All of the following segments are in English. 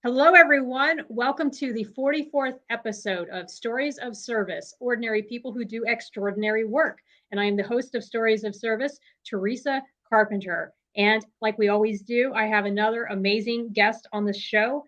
Hello, everyone. Welcome to the 44th episode of Stories of Service, Ordinary People Who Do Extraordinary Work. And I am the host of Stories of Service, Teresa Carpenter. And like we always do, I have another amazing guest on the show,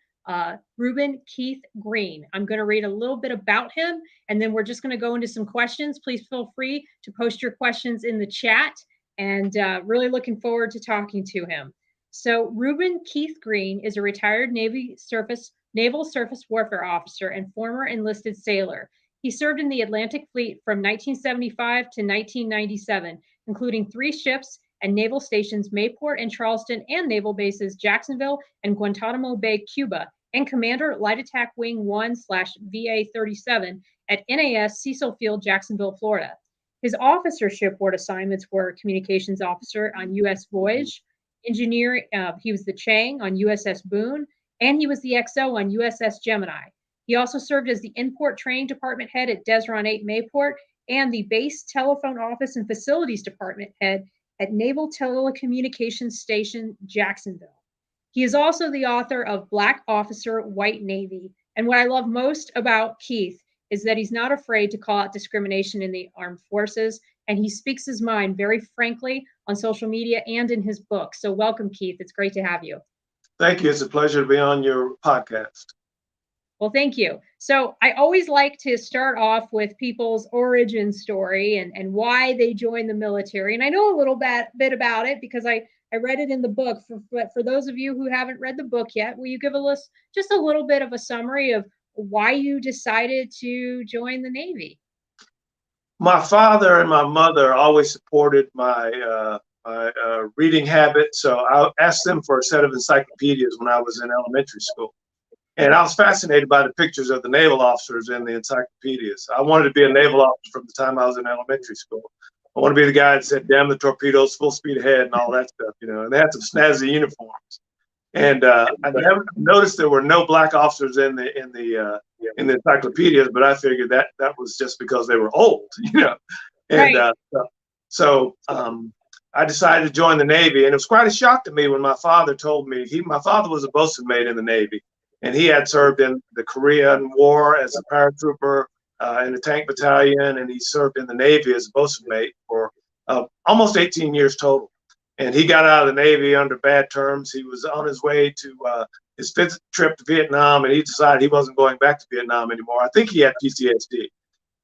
Reuben Keith Green. I'm going to read a little bit about him, and then we're just going to go into some questions. Please feel free to post your questions in the chat, and really looking forward to talking to him. So Reuben Keith Green is a retired Naval Surface Warfare Officer and former enlisted sailor. He served in the Atlantic Fleet from 1975 to 1997, including 3 ships and naval stations Mayport and Charleston, and naval bases Jacksonville and Guantanamo Bay, Cuba, and Commander Light Attack Wing 1/VA-37 at NAS Cecil Field, Jacksonville, Florida. His officer shipboard assignments were communications officer on USS Voge, engineer, he was the CHENG on USS Boone, and he was the XO on USS Gemini. He also served as the Inport Training Department Head at DESRON 8 Mayport and the Base Telephone Office and Facilities Department Head at Naval Telecommunications Station, Jacksonville. He is also the author of Black Officer, White Navy. And what I love most about Keith is that he's not afraid to call out discrimination in the armed forces, and he speaks his mind very frankly on social media and in his book. So welcome, Keith. It's great to have you. Thank you. It's a pleasure to be on your podcast. Well, thank you. So I always like to start off with people's origin story and why they joined the military. And I know a little bit about it because I read it in the book. But for those of you who haven't read the book yet, will you give us just a little bit of a summary of why you decided to join the Navy? My father and my mother always supported my reading habit, so I asked them for a set of encyclopedias when I was in elementary school. And I was fascinated by the pictures of the naval officers in the encyclopedias. I wanted to be a naval officer from the time I was in elementary school. I want to be the guy that said, "Damn the torpedoes, full speed ahead," and all that stuff, you know. And they had some snazzy uniforms. And I never noticed there were no black officers in the encyclopedias, but I figured that was just because they were old, you know. And right. So I decided to join the Navy, and it was quite a shock to me when my father told me. My father was a bosun mate in the Navy, and he had served in the Korean War as a paratrooper in the tank battalion, and he served in the Navy as a bosun mate for almost 18 years total. And he got out of the Navy under bad terms. He was on his way to his 5th trip to Vietnam, and he decided he wasn't going back to Vietnam anymore. I think he had PTSD.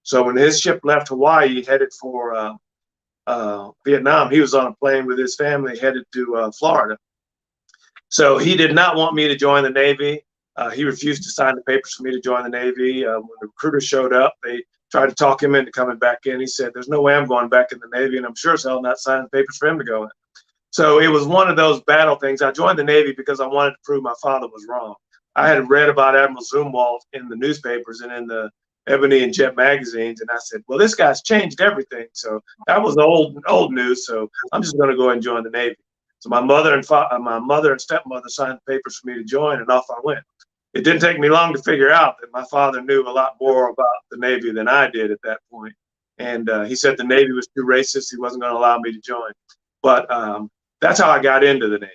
So when his ship left Hawaii, headed for Vietnam, he was on a plane with his family headed to Florida. So he did not want me to join the Navy. He refused to sign the papers for me to join the Navy. When the recruiters showed up, they tried to talk him into coming back in. He said, "There's no way I'm going back in the Navy, and I'm sure as hell not signing papers for him to go in." So it was one of those battle things. I joined the Navy because I wanted to prove my father was wrong. I had read about Admiral Zumwalt in the newspapers and in the Ebony and Jet magazines, and I said, "Well, this guy's changed everything." So that was old news. So I'm just going to go and join the Navy. So my mother and stepmother signed the papers for me to join, and off I went. It didn't take me long to figure out that my father knew a lot more about the Navy than I did at that point. And he said the Navy was too racist. He wasn't going to allow me to join. But that's how I got into the Navy.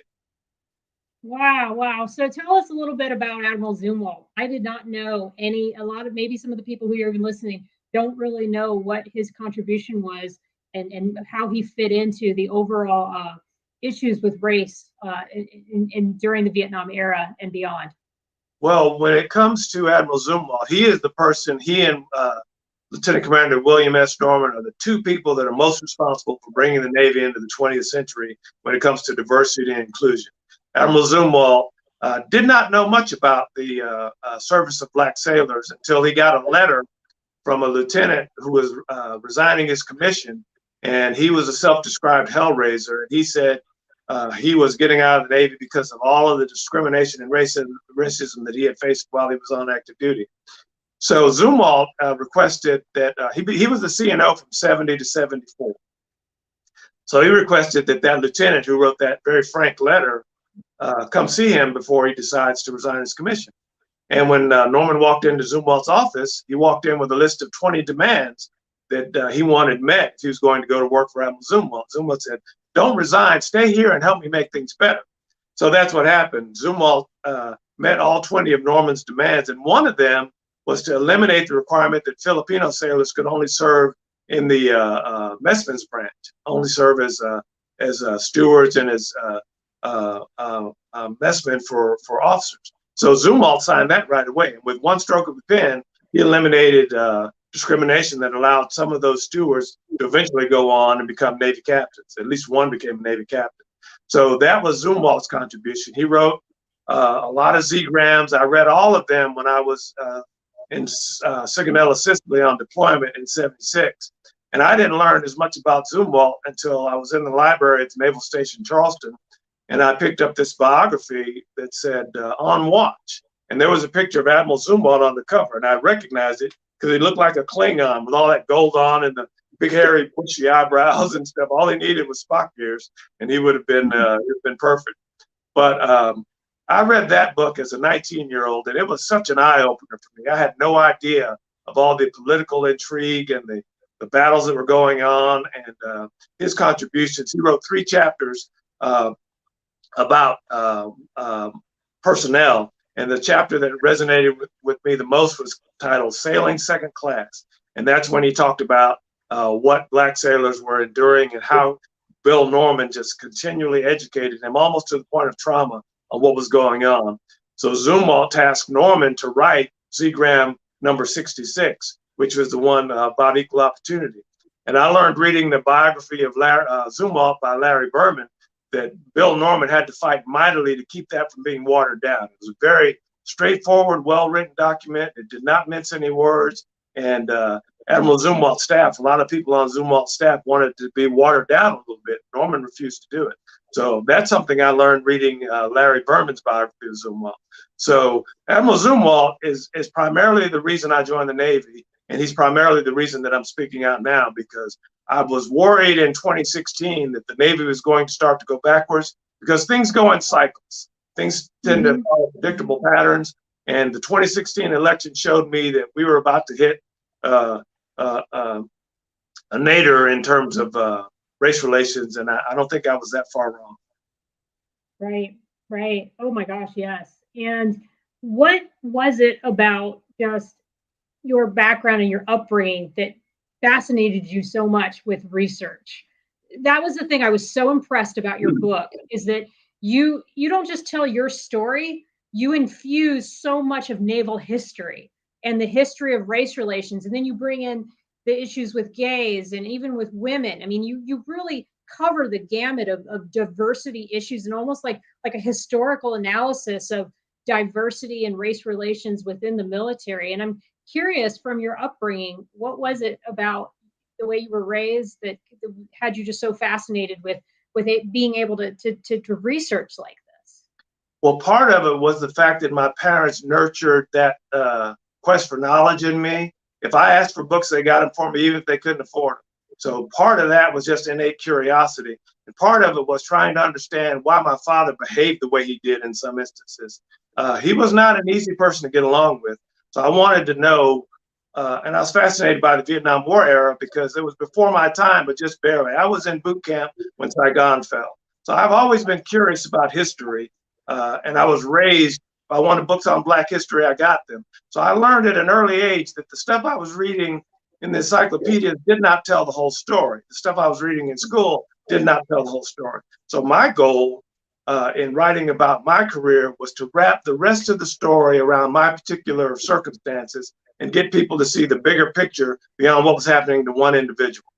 Wow. So tell us a little bit about Admiral Zumwalt. I did not know maybe some of the people who are even listening don't really know what his contribution was and how he fit into the overall issues with race during the Vietnam era and beyond. Well, when it comes to Admiral Zumwalt, he is the person, he and Lieutenant Commander William S. Norman are the 2 people that are most responsible for bringing the Navy into the 20th century when it comes to diversity and inclusion. Admiral Zumwalt did not know much about the service of black sailors until he got a letter from a lieutenant who was resigning his commission, and he was a self-described hellraiser. He said he was getting out of the Navy because of all of the discrimination and racism that he had faced while he was on active duty. So Zumwalt requested that he was the CNO from 70 to 74. So he requested that lieutenant who wrote that very frank letter come see him before he decides to resign his commission. And when Norman walked into Zumwalt's office, he walked in with a list of 20 demands that he wanted met if he was going to go to work for Admiral Zumwalt. Zumwalt said, "Don't resign, stay here and help me make things better." So that's what happened. Zumwalt met all 20 of Norman's demands. And one of them was to eliminate the requirement that Filipino sailors could only serve in the messman's branch, only serve as stewards and as messmen for officers. So Zumwalt signed that right away. And with one stroke of the pen, he eliminated discrimination that allowed some of those stewards to eventually go on and become Navy captains. At least one became a Navy captain. So that was Zumwalt's contribution. He wrote a lot of Z-grams. I read all of them when I was in Sigonella, Sicily on deployment in '76. And I didn't learn as much about Zumwalt until I was in the library at the Naval Station Charleston. And I picked up this biography that said On Watch. And there was a picture of Admiral Zumwalt on the cover. And I recognized it because he looked like a Klingon with all that gold on and the big hairy bushy eyebrows and stuff. All he needed was Spock ears, and he would have been perfect. But I read that book as a 19-year-old, and it was such an eye-opener for me. I had no idea of all the political intrigue and the battles that were going on, and his contributions. He wrote 3 chapters about personnel, and the chapter that resonated with me the most was titled Sailing Second Class. And that's when he talked about what Black sailors were enduring and how Bill Norman just continually educated him almost to the point of trauma on what was going on. So Zumwalt tasked Norman to write Z-gram number 66, which was the one about equal opportunity. And I learned reading the biography of Zumwalt by Larry Berman that Bill Norman had to fight mightily to keep that from being watered down. It was a very straightforward, well-written document. It did not mince any words. And Admiral Zumwalt's staff, a lot of people on Zumwalt's staff wanted to be watered down a little bit. Norman refused to do it. So that's something I learned reading Larry Berman's biography of Zumwalt. So Admiral Zumwalt is primarily the reason I joined the Navy, and he's primarily the reason that I'm speaking out now, because I was worried in 2016 that the Navy was going to start to go backwards because things go in cycles. Things tend to follow predictable patterns, and the 2016 election showed me that we were about to hit a nadir in terms of race relations, and I don't think I was that far wrong. Right. Oh my gosh, yes. And what was it about just your background and your upbringing that fascinated you so much with research? That was the thing I was so impressed about your book, is that you don't just tell your story, you infuse so much of naval history and the history of race relations, and then you bring in the issues with gays and even with women. I mean, you really cover the gamut of diversity issues, and almost like a historical analysis of diversity and race relations within the military. And I'm curious, from your upbringing, what was it about the way you were raised that had you just so fascinated with it being able to research like this? Well, part of it was the fact that my parents nurtured that quest for knowledge in me. If I asked for books, they got them for me, even if they couldn't afford them. So part of that was just innate curiosity. And part of it was trying to understand why my father behaved the way he did in some instances. He was not an easy person to get along with. So I wanted to know, and I was fascinated by the Vietnam War era because it was before my time, but just barely. I was in boot camp when Saigon fell. So I've always been curious about history, and I was raised. If I wanted books on Black history, I got them. So I learned at an early age that the stuff I was reading in the encyclopedia did not tell the whole story. The stuff I was reading in school did not tell the whole story. So my goal in writing about my career was to wrap the rest of the story around my particular circumstances and get people to see the bigger picture beyond what was happening to one individual.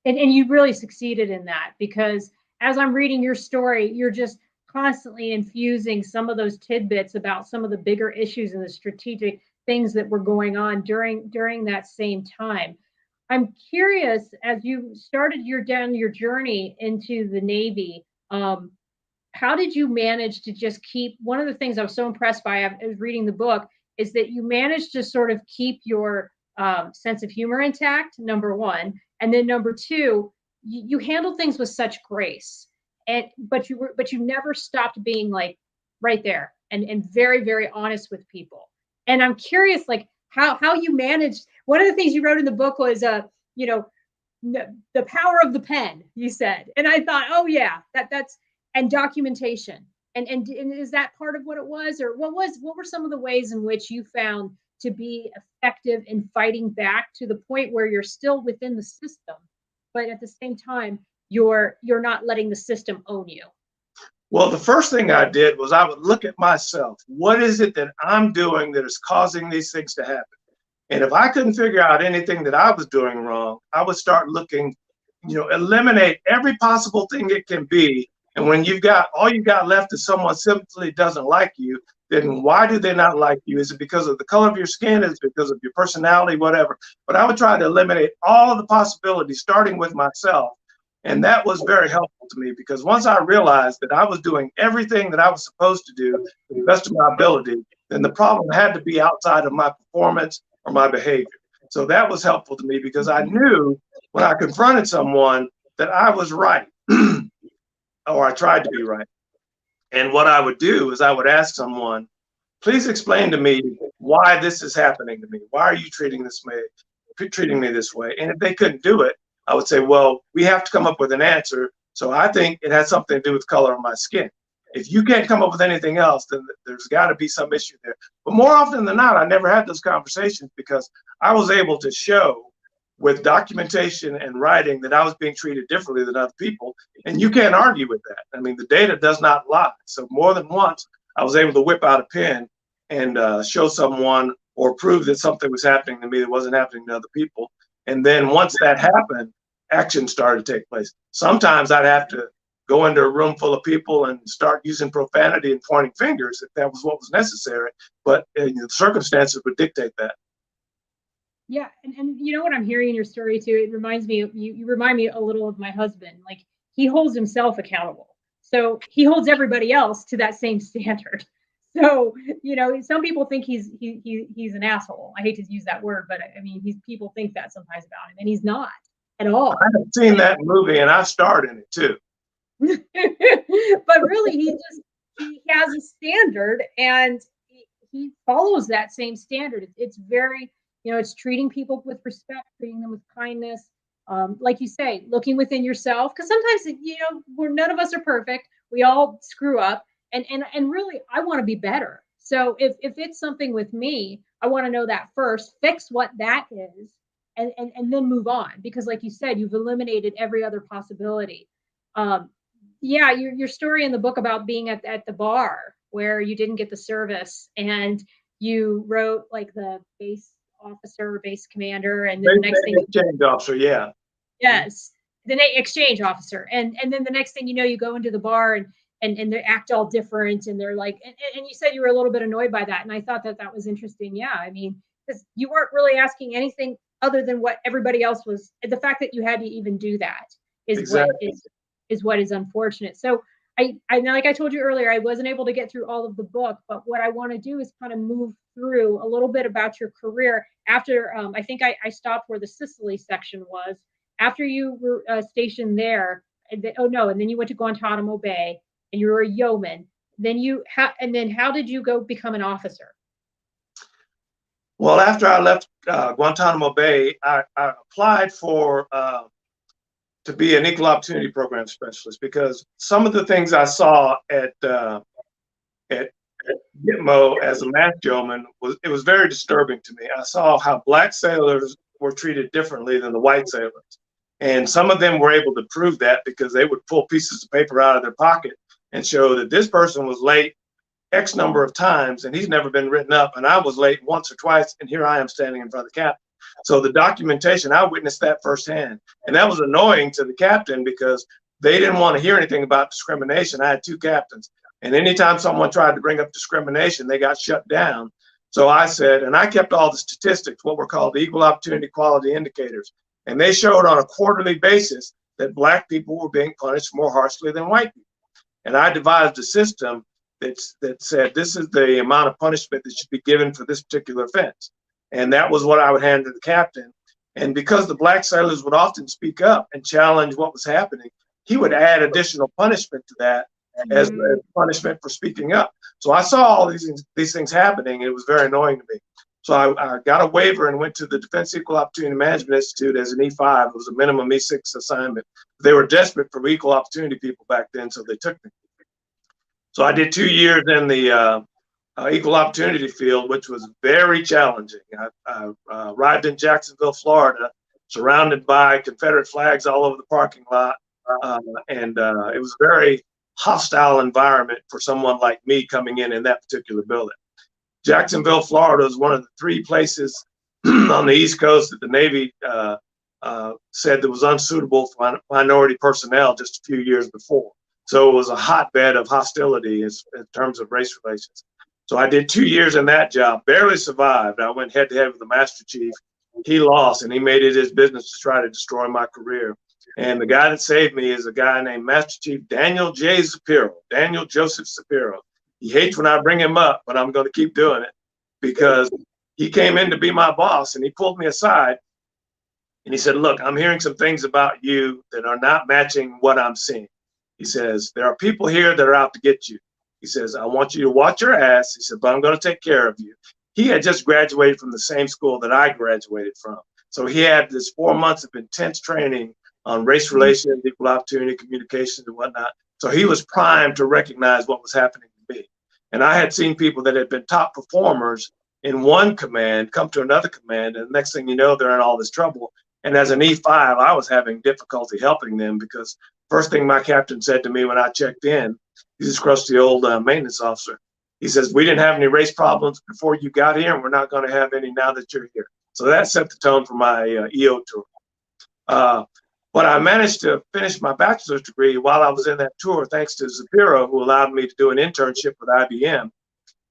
And you really succeeded in that, because as I'm reading your story, you're just constantly infusing some of those tidbits about some of the bigger issues and the strategic things that were going on during that same time. I'm curious, as you started your journey into the Navy, how did you manage to just keep, one of the things I was so impressed by as reading the book is that you managed to sort of keep your sense of humor intact, number one, and then number two, you handled things with such grace, but you never stopped being like right there and very, very honest with people. And I'm curious, like how you managed. One of the things you wrote in the book was the power of the pen, you said, and I thought, oh yeah, that's and documentation. And is that part of what it was, or what were some of the ways in which you found to be effective in fighting back to the point where you're still within the system, but at the same time you're not letting the system own you? Well, the first thing I did was I would look at myself. What is it that I'm doing that is causing these things to happen? And if I couldn't figure out anything that I was doing wrong, I would start looking, eliminate every possible thing it can be. And when all you got left is someone simply doesn't like you, then why do they not like you? Is it because of the color of your skin? Is it because of your personality? Whatever. But I would try to eliminate all of the possibilities, starting with myself. And that was very helpful to me, because once I realized that I was doing everything that I was supposed to do to the best of my ability, then the problem had to be outside of my performance or my behavior. So that was helpful to me, because I knew when I confronted someone that I was right, or I tried to be right. And what I would do is I would ask someone, please explain to me why this is happening to me. Why are you treating me this way? And if they couldn't do it, I would say, well, we have to come up with an answer. So I think it has something to do with the color of my skin. If you can't come up with anything else, then there's got to be some issue there. But more often than not, I never had those conversations, because I was able to show with documentation and writing that I was being treated differently than other people. And you can't argue with that. I mean, the data does not lie. So more than once, I was able to whip out a pen and show someone or prove that something was happening to me that wasn't happening to other people. And then once that happened, action started to take place. Sometimes I'd have to go into a room full of people and start using profanity and pointing fingers if that was what was necessary. But the circumstances would dictate that. Yeah, and you know what I'm hearing in your story too, it reminds me of you remind me a little of my husband. Like, he holds himself accountable. So he holds everybody else to that same standard. So, some people think he's an asshole. I hate to use that word, but I mean, people think that sometimes about him, and he's not at all. I have seen that movie, and I starred in it too. But really, he has a standard, and he follows that same standard. It's very, it's treating people with respect, treating them with kindness. Like you say, looking within yourself, because sometimes, none of us are perfect. We all screw up. And really, I want to be better. So if it's something with me, I want to know that first, fix what that is, and then move on. Because like you said, you've eliminated every other possibility. Yeah, your story in the book about being at the bar where you didn't get the service, and you wrote like the base officer, base commander, and then the next thing, exchange officer, yeah. Yes, the exchange officer, and then the next thing you know, you go into the bar and they act all different, and they're like, and you said you were a little bit annoyed by that, and I thought that was interesting. Yeah, I mean, because you weren't really asking anything other than what everybody else was. The fact that you had to even do that is exactly what is unfortunate. So I like I told you earlier, I wasn't able to get through all of the book, but what I want to do is kind of move through a little bit about your career after. I think I stopped where the Sicily section was. After you were stationed there, and then you went to Guantanamo Bay, and you were a yeoman. Then how did you go become an officer? Well, after I left Guantanamo Bay, I applied for to be an equal opportunity program specialist, because some of the things I saw at Gitmo as a math yeoman was very disturbing to me. I saw how black sailors were treated differently than the white sailors. And some of them were able to prove that, because they would pull pieces of paper out of their pocket and show that this person was late X number of times and he's never been written up, and I was late once or twice, and here I am standing in front of the captain. So the documentation, I witnessed that firsthand. And that was annoying to the captain, because they didn't want to hear anything about discrimination. I had two captains, and anytime someone tried to bring up discrimination, they got shut down. So I said, and I kept all the statistics, what were called the equal opportunity quality indicators. And they showed on a quarterly basis that black people were being punished more harshly than white people. And I devised a system that said, this is the amount of punishment that should be given for this particular offense. And that was what I would hand to the captain. And because the black sailors would often speak up and challenge what was happening, he would add additional punishment to that as punishment for speaking up. So I saw all these things happening, and it was very annoying to me. So I got a waiver and went to the Defense Equal Opportunity Management Institute as an E5. It was a minimum E6 assignment. They were desperate for equal opportunity people back then, so they took me. So I did 2 years in the equal opportunity field, which was very challenging. I arrived in Jacksonville, Florida, surrounded by Confederate flags all over the parking lot. And it was a very hostile environment for someone like me coming in that particular building. Jacksonville, Florida is one of the 3 places on the East Coast that the Navy said that was unsuitable for minority personnel just a few years before. So it was a hotbed of hostility in terms of race relations. So I did 2 years in that job, barely survived. I went head to head with the Master Chief. He lost, and he made it his business to try to destroy my career. And the guy that saved me is a guy named Master Chief Daniel Joseph Shapiro. He hates when I bring him up, but I'm going to keep doing it because he came in to be my boss, and he pulled me aside and he said, look, I'm hearing some things about you that are not matching what I'm seeing. He says, there are people here that are out to get you. He says, I want you to watch your ass. He said, but I'm going to take care of you. He had just graduated from the same school that I graduated from. So he had this 4 months of intense training on race relations, equal opportunity, communications, and whatnot. So he was primed to recognize what was happening to me. And I had seen people that had been top performers in one command come to another command, and the next thing you know, they're in all this trouble. And as an E5, I was having difficulty helping them because first thing my captain said to me when I checked in, he's this crusty old maintenance officer. He says, we didn't have any race problems before you got here, and we're not going to have any now that you're here. So that set the tone for my EO tour. But I managed to finish my bachelor's degree while I was in that tour, thanks to Shapiro, who allowed me to do an internship with IBM.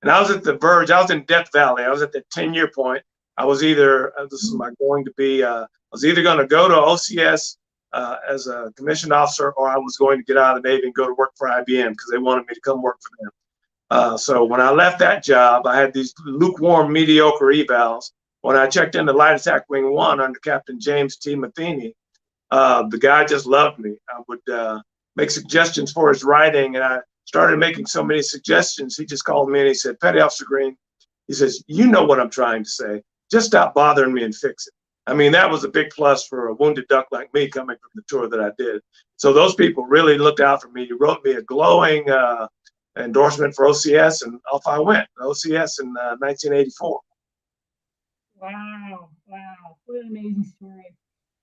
And I was at the verge. I was in Death Valley. I was at the 10-year point. I was either, I was either going to go to OCS as a commissioned officer, or I was going to get out of the Navy and go to work for IBM because they wanted me to come work for them. So when I left that job, I had these lukewarm, mediocre evals. When I checked into Light Attack Wing 1 under Captain James T. Matheny, the guy just loved me. I would make suggestions for his writing, and I started making so many suggestions. He just called me and he said, Petty Officer Green, he says, you know what I'm trying to say. Just stop bothering me and fix it. I mean, that was a big plus for a wounded duck like me coming from the tour that I did. So those people really looked out for me. He wrote me a glowing endorsement for OCS, and off I went, OCS in 1984. Wow, what an amazing story.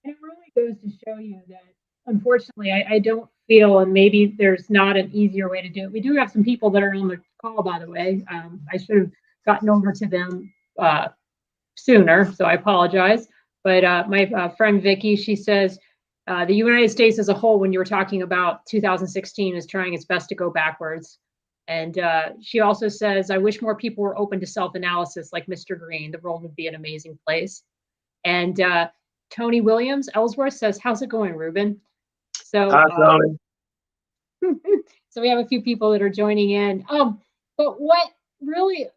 And it really goes to show you that, unfortunately, I don't feel, and maybe there's not an easier way to do it. We do have some people that are on the call, by the way. I should have gotten over to them sooner, so I apologize. But my friend Vicky, she says, the United States as a whole, when you were talking about 2016, is trying its best to go backwards. And she also says, I wish more people were open to self-analysis like Mr. Green. The world would be an amazing place. And Tony Williams, Ellsworth, says, how's it going, Reuben? So, so we have a few people that are joining in. But what really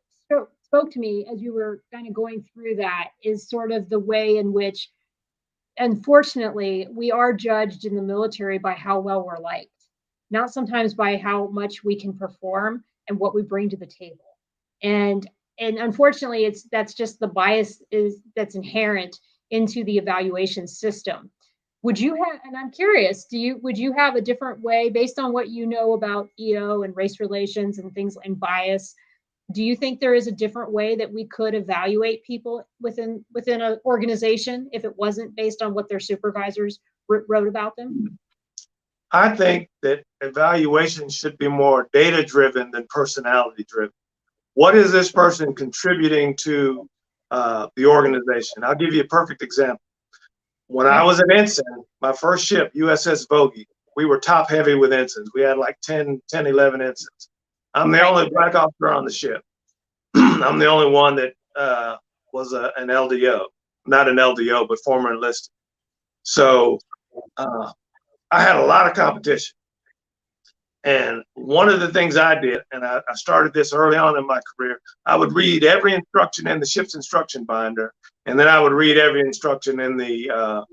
spoke to me as you were kind of going through that is sort of the way in which, unfortunately, we are judged in the military by how well we're liked, not sometimes by how much we can perform and what we bring to the table. And unfortunately, that's just the bias that's inherent into the evaluation system. Would you have, and I'm curious, would you have a different way based on what you know about EO and race relations and things and bias? Do you think there is a different way that we could evaluate people within an organization if it wasn't based on what their supervisors wrote about them? I think that evaluation should be more data-driven than personality-driven. What is this person contributing to the organization? I'll give you a perfect example. When I was an ensign, my first ship, USS Voge, we were top heavy with ensigns. We had like 11 ensigns. I'm the only black officer on the ship. I'm the only one that was an LDO, not an LDO, but former enlisted. So I had a lot of competition. And one of the things I did, and I started this early on in my career, I would read every instruction in the ship's instruction binder, and then I would read every instruction in the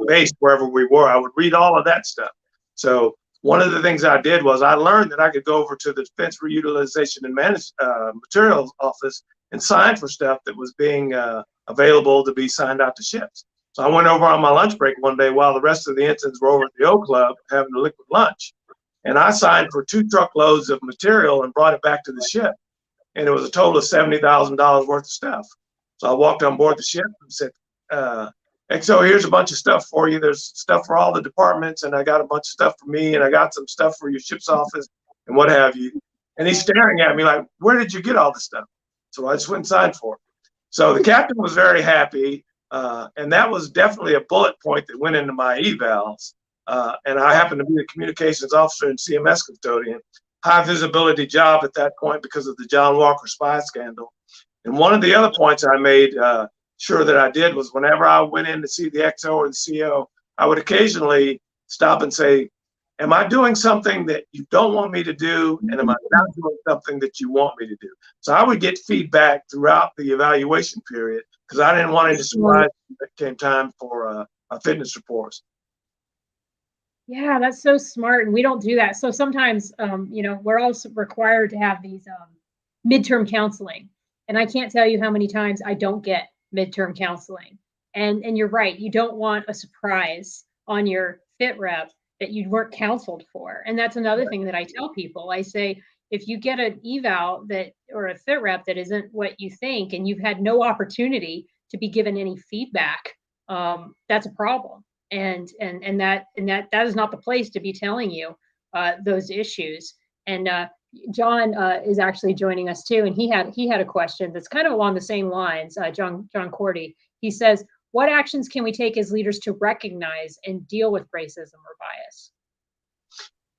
base wherever we were. I would read all of that stuff. So one of the things I did was I learned that I could go over to the Defense Reutilization and Materials Office and sign for stuff that was being available to be signed out to ships. So I went over on my lunch break one day while the rest of the ensigns were over at the O Club having a liquid lunch. And I signed for 2 truckloads of material and brought it back to the ship. And it was a total of $70,000 worth of stuff. So I walked on board the ship and said, XO, here's a bunch of stuff for you. There's stuff for all the departments, and I got a bunch of stuff for me, and I got some stuff for your ship's office and what have you. And he's staring at me like, where did you get all this stuff? So I just went and signed for it. So the captain was very happy. And that was definitely a bullet point that went into my evals. And I happened to be the communications officer and CMS custodian, high visibility job at that point because of the John Walker spy scandal. And one of the other points I made sure that I did was whenever I went in to see the XO or the CO, I would occasionally stop and say, am I doing something that you don't want me to do? And am I not doing something that you want me to do? So I would get feedback throughout the evaluation period because I didn't want any surprise when it came time for fitness reports. Yeah, that's so smart. And we don't do that. So sometimes, you know, we're also required to have these midterm counseling. And I can't tell you how many times I don't get midterm counseling. And you're right. You don't want a surprise on your fit rep that you weren't counseled for. And that's another thing that I tell people. I say, if you get an eval that or a fit rep that isn't what you think, and you've had no opportunity to be given any feedback, that's a problem. And that is not the place to be telling you those issues. And John is actually joining us too, and he had a question that's kind of along the same lines. John Cordy. He says, what actions can we take as leaders to recognize and deal with racism or bias?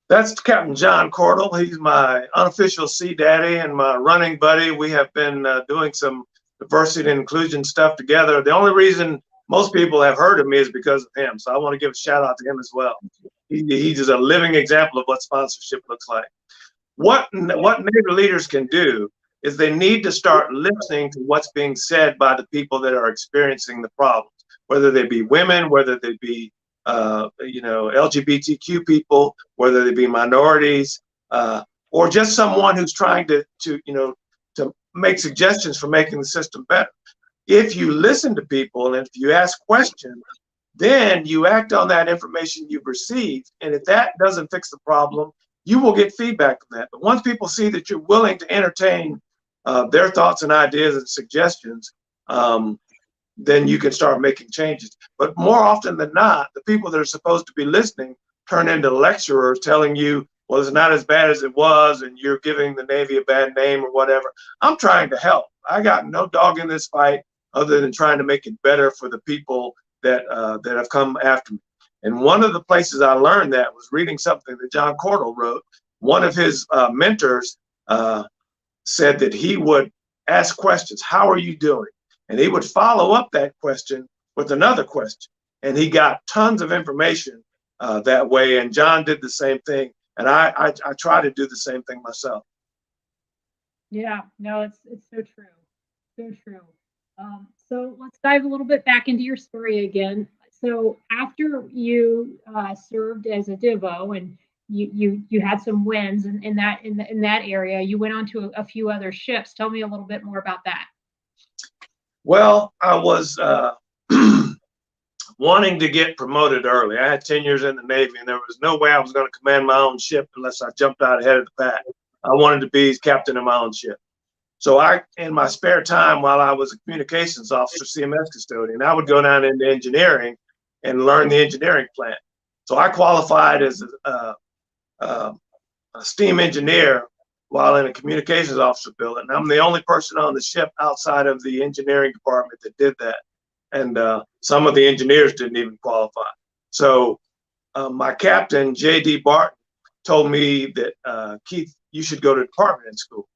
That's Captain John Cordell. He's my unofficial sea daddy and my running buddy. We have been doing some diversity and inclusion stuff together. The only reason most people have heard of me is because of him. So I want to give a shout out to him as well. He's just a living example of what sponsorship looks like. What Navy leaders can do is they need to start listening to what's being said by the people that are experiencing the problems, whether they be women, whether they be LGBTQ people, whether they be minorities, or just someone who's trying to make suggestions for making the system better. If you listen to people and if you ask questions, then you act on that information you've received. And if that doesn't fix the problem, you will get feedback from that. But once people see that you're willing to entertain their thoughts and ideas and suggestions, then you can start making changes. But more often than not, the people that are supposed to be listening turn into lecturers telling you, well, it's not as bad as it was, and you're giving the Navy a bad name or whatever. I'm trying to help. I got no dog in this fight other than trying to make it better for the people that have come after me. And one of the places I learned that was reading something that John Cordell wrote. One of his mentors said that he would ask questions. How are you doing? And he would follow up that question with another question. And he got tons of information that way. And John did the same thing. And I try to do the same thing myself. Yeah, no, it's so true. So true. So let's dive a little bit back into your story again. So after you served as a DIVO and you had some wins in that area, you went on to a few other ships. Tell me a little bit more about that. Well, I was wanting to get promoted early. I had 10 years in the Navy, and there was no way I was going to command my own ship unless I jumped out ahead of the pack. I wanted to be captain of my own ship. So in my spare time, while I was a communications officer, CMS custodian, I would go down into engineering and learn the engineering plant. So I qualified as a steam engineer while in a communications officer building. I'm the only person on the ship outside of the engineering department that did that. And some of the engineers didn't even qualify. So my captain, J.D. Barton, told me that, Keith, you should go to department head school.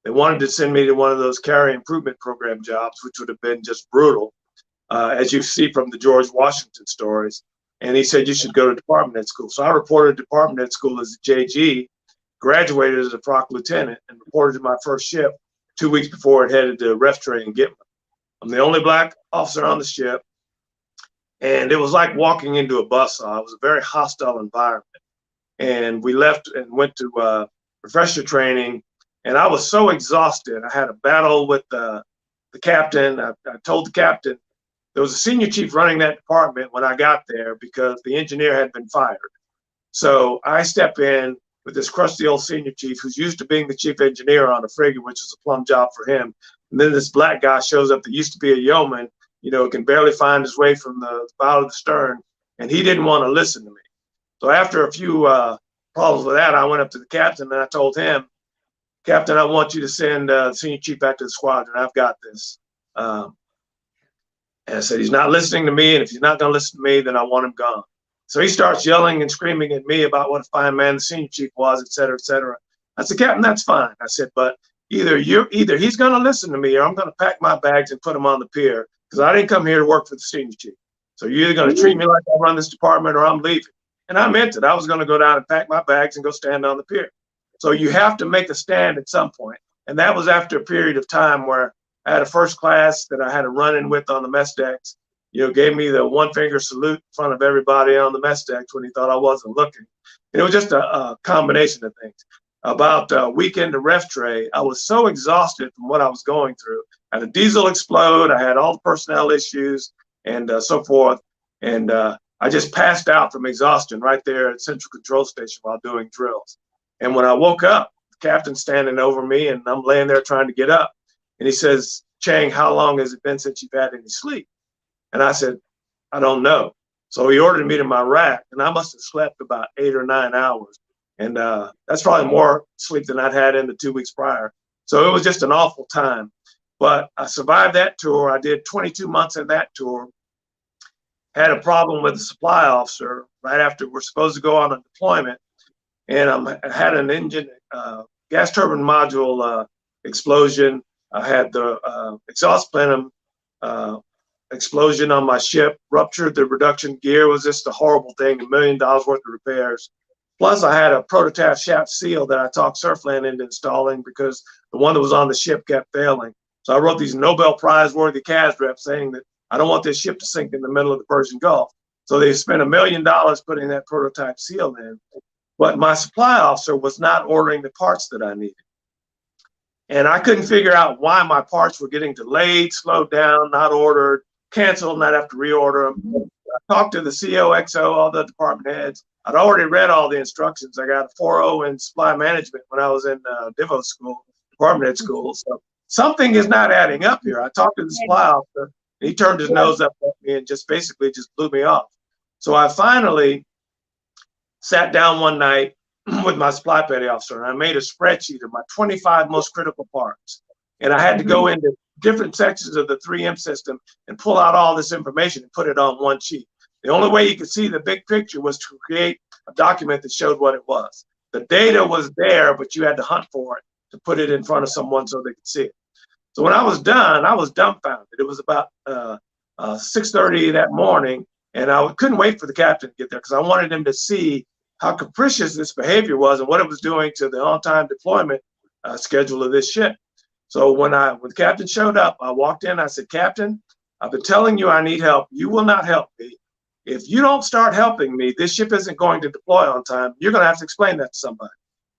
They wanted to send me to one of those carrier improvement program jobs, which would have been just brutal, as you see from the George Washington stories. And he said, you should go to department head school. So I reported to department head school as a JG, graduated as a frock lieutenant, and reported to my first ship 2 weeks before it headed to ref training in Gitman. I'm the only black officer on the ship. And it was like walking into a buzzsaw. It was a very hostile environment. And we left and went to refresher training. And I was so exhausted. I had a battle with the captain. I told the captain, there was a senior chief running that department when I got there because the engineer had been fired. So I step in. It with this crusty old senior chief who's used to being the chief engineer on a frigate, which is a plum job for him. And then this black guy shows up that used to be a yeoman, can barely find his way from the bow to the stern, and he didn't want to listen to me. So after a few problems with that, I went up to the captain and I told him, Captain, I want you to send the senior chief back to the squadron. I've got this. And I said, he's not listening to me, and if he's not going to listen to me, then I want him gone. So he starts yelling and screaming at me about what a fine man the senior chief was, et cetera, et cetera. I said, Captain, that's fine. I said, but either he's going to listen to me or I'm going to pack my bags and put them on the pier, because I didn't come here to work for the senior chief. So you're either going to treat me like I run this department or I'm leaving. And I meant it. I was going to go down and pack my bags and go stand on the pier. So you have to make a stand at some point. And that was after a period of time where I had a first class that I had a run-in with on the mess decks. Gave me the one finger salute in front of everybody on the mess decks when he thought I wasn't looking. And it was just a combination of things. About a week into ref tray, I was so exhausted from what I was going through. I had a diesel explode. I had all the personnel issues and so forth. And I just passed out from exhaustion right there at Central Control Station while doing drills. And when I woke up, the captain's standing over me and I'm laying there trying to get up. And he says, Cheng, how long has it been since you've had any sleep? And I said, I don't know. So he ordered me to my rack, and I must have slept about 8 or 9 hours. And that's probably more sleep than I'd had in the 2 weeks prior. So it was just an awful time. But I survived that tour. I did 22 months in that tour. Had a problem with the supply officer right after we're supposed to go on a deployment. And I had an engine, gas turbine module explosion. I had the exhaust plenum explosion on my ship, ruptured the reduction gear. Was just a horrible thing, $1 million worth of repairs. Plus, I had a prototype shaft seal that I talked Surfland into installing because the one that was on the ship kept failing. So I wrote these Nobel Prize worthy CAS reps saying that I don't want this ship to sink in the middle of the Persian Gulf. So they spent $1 million putting that prototype seal in. But my supply officer was not ordering the parts that I needed. And I couldn't figure out why my parts were getting delayed, slowed down, not ordered, canceled, and I'd have to reorder them. I talked to the CO, XO, all the department heads. I'd already read all the instructions. I got a 4.0 in supply management when I was in DIVO school, department head school. So something is not adding up here. I talked to the supply officer, and he turned his nose up at me and just basically just blew me off. So I finally sat down one night with my supply petty officer, and I made a spreadsheet of my 25 most critical parts. And I had to go into different sections of the 3M system and pull out all this information and put it on one sheet. The only way you could see the big picture was to create a document that showed what it was. The data was there, but you had to hunt for it to put it in front of someone so they could see it. So when I was done, I was dumbfounded. It was about 6:30 that morning, and I couldn't wait for the captain to get there because I wanted him to see how capricious this behavior was and what it was doing to the on-time deployment schedule of this ship. So when the captain showed up, I walked in, I said, Captain, I've been telling you I need help. You will not help me. If you don't start helping me, this ship isn't going to deploy on time. You're going to have to explain that to somebody.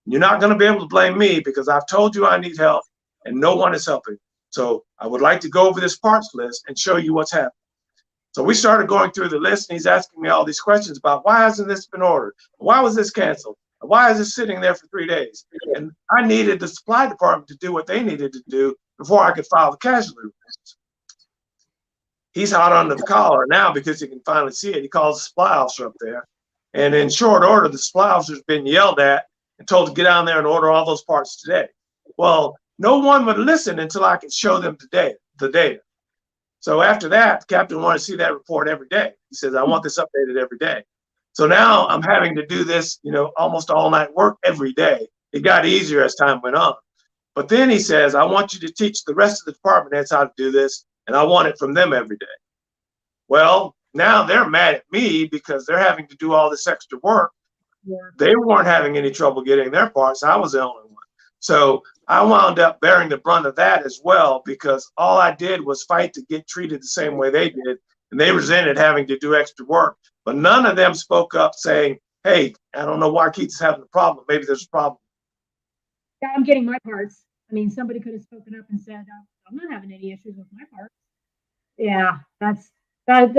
You're not going to be able to blame me because I've told you I need help and no one is helping. So I would like to go over this parts list and show you what's happening. So we started going through the list, and he's asking me all these questions about why hasn't this been ordered? Why was this canceled? Why is this sitting there for 3 days? And I needed the supply department to do what they needed to do before I could file the casualty reports. He's hot under the collar now because he can finally see it. He calls the supply officer up there. And in short order, the supply officer's been yelled at and told to get down there and order all those parts today. Well, no one would listen until I could show them the data. So after that, the captain wanted to see that report every day. He says, I want this updated every day. So now I'm having to do this, almost all night work every day. It got easier as time went on. But then he says, I want you to teach the rest of the department heads how to do this, and I want it from them every day. Well, now they're mad at me because they're having to do all this extra work. Yeah. They weren't having any trouble getting their parts. I was the only one. So I wound up bearing the brunt of that as well because all I did was fight to get treated the same way they did, and they resented having to do extra work. But none of them spoke up saying, hey, I don't know why Keith is having a problem. Maybe there's a problem. Yeah, I'm getting my parts. I mean, somebody could have spoken up and said, I'm not having any issues with my parts. Yeah, that's That's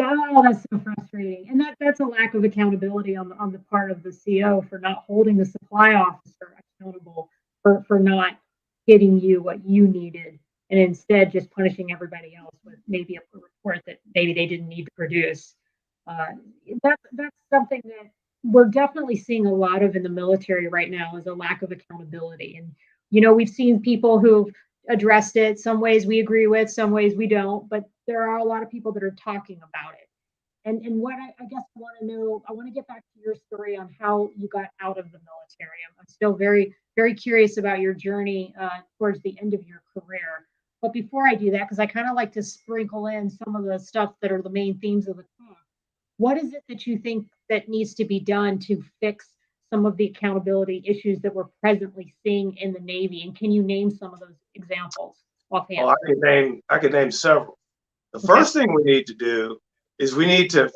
so frustrating, and that's a lack of accountability on the part of the CO for not holding the supply officer accountable for not getting you what you needed, and instead just punishing everybody else with maybe a report that maybe they didn't need to produce. Uh, that's something that we're definitely seeing a lot of in the military right now is a lack of accountability, and we've seen people who've addressed it. Some ways we agree with, some ways we don't, but there are a lot of people that are talking about it. And what I guess I want to know, I want to get back to your story on how you got out of the military. I'm still very, very curious about your journey towards the end of your career. But before I do that, because I kind of like to sprinkle in some of the stuff that are the main themes of the talk, what is it that you think that needs to be done to fix some of the accountability issues that we're presently seeing in the Navy? And can you name some of those examples offhand? Oh, I could name several. The first thing we need to do is we need to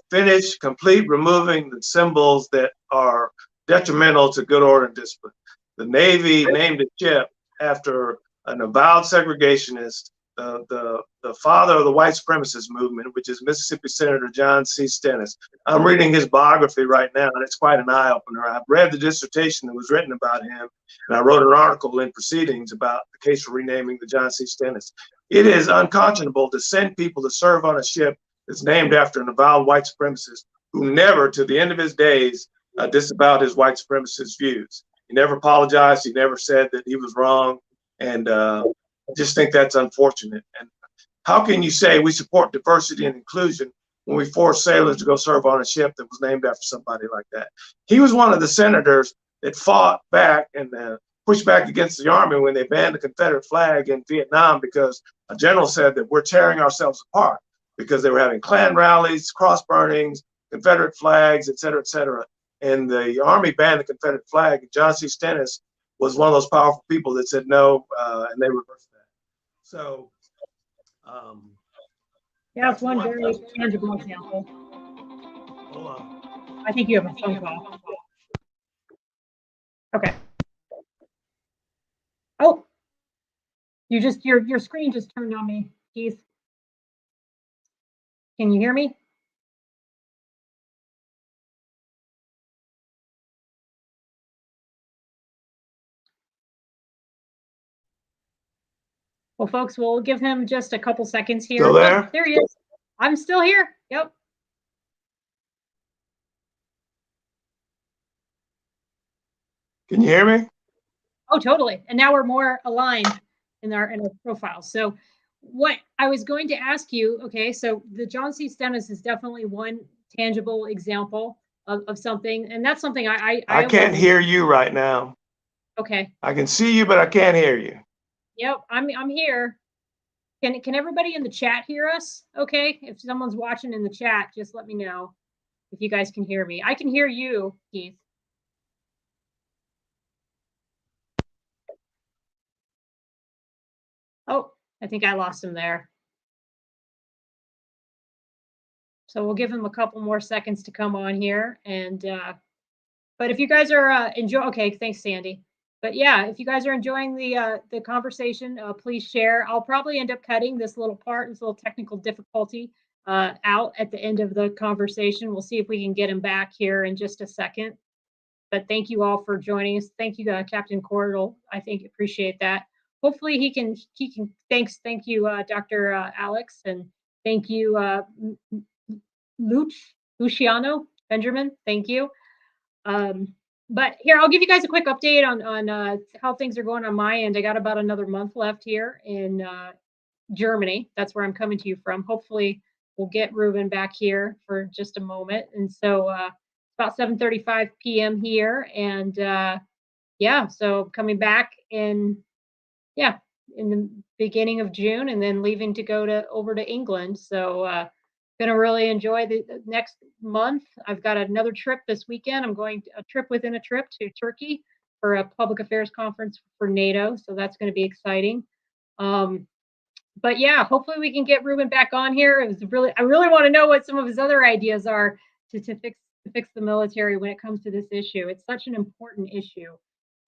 complete removing the symbols that are detrimental to good order and discipline. The Navy named a ship after an avowed segregationist, the father of the white supremacist movement, which is Mississippi Senator John C. Stennis. I'm reading his biography right now, and it's quite an eye-opener. I've read the dissertation that was written about him, and I wrote an article in Proceedings about the case for renaming the John C. Stennis. It is unconscionable to send people to serve on a ship that's named after an avowed white supremacist who never, to the end of his days, disavowed his white supremacist views. He never apologized. He never said that he was wrong. And I just think that's unfortunate. And how can you say we support diversity and inclusion when we force sailors to go serve on a ship that was named after somebody like that? He was one of the senators that fought back and pushed back against the Army when they banned the Confederate flag in Vietnam, because a general said that we're tearing ourselves apart because they were having Klan rallies, cross burnings, Confederate flags, et cetera, and the Army banned the Confederate flag. And John C. Stennis was one of those powerful people that said no, and they reversed that. So, yeah, it's one very tangible example. Hold on. I think you have a phone call. Okay. Oh, your screen just turned on me, Keith. Can you hear me? Well, folks, we'll give him just a couple seconds here. Still there? Oh, there he is. I'm still here. Yep. Can you hear me? Oh, totally. And now we're more aligned in our profile. So what I was going to ask you, okay, so the John C. Stennis is definitely one tangible example of something. And that's something I can't hear you right now. Okay. I can see you, but I can't hear you. Yep, I'm here. Can everybody in the chat hear us? Okay, if someone's watching in the chat, just let me know if you guys can hear me. I can hear you, Keith. Oh, I think I lost him there. So we'll give him a couple more seconds to come on here. And but if you guys are okay, thanks, Sandy. But yeah, if you guys are enjoying the conversation, please share. I'll probably end up cutting this little part, this little technical difficulty out at the end of the conversation. We'll see if we can get him back here in just a second. But thank you all for joining us. Thank you, Captain Cordell. I think appreciate that. Hopefully he can. Thank you, Dr. Alex, and thank you, Luciano Benjamin. Thank you. But here, I'll give you guys a quick update on how things are going on my end. I got about another month left here in Germany. That's where I'm coming to you from. Hopefully, we'll get Reuben back here for just a moment. And so about 7:35 p.m. here. And yeah, so coming back in the beginning of June, and then leaving to go over to England. So gonna really enjoy the next month. I've got another trip this weekend. I'm going a trip within a trip to Turkey for a public affairs conference for NATO. So that's going to be exciting. But yeah, hopefully we can get Reuben back on here. I really want to know what some of his other ideas are to fix the military when it comes to this issue. It's such an important issue,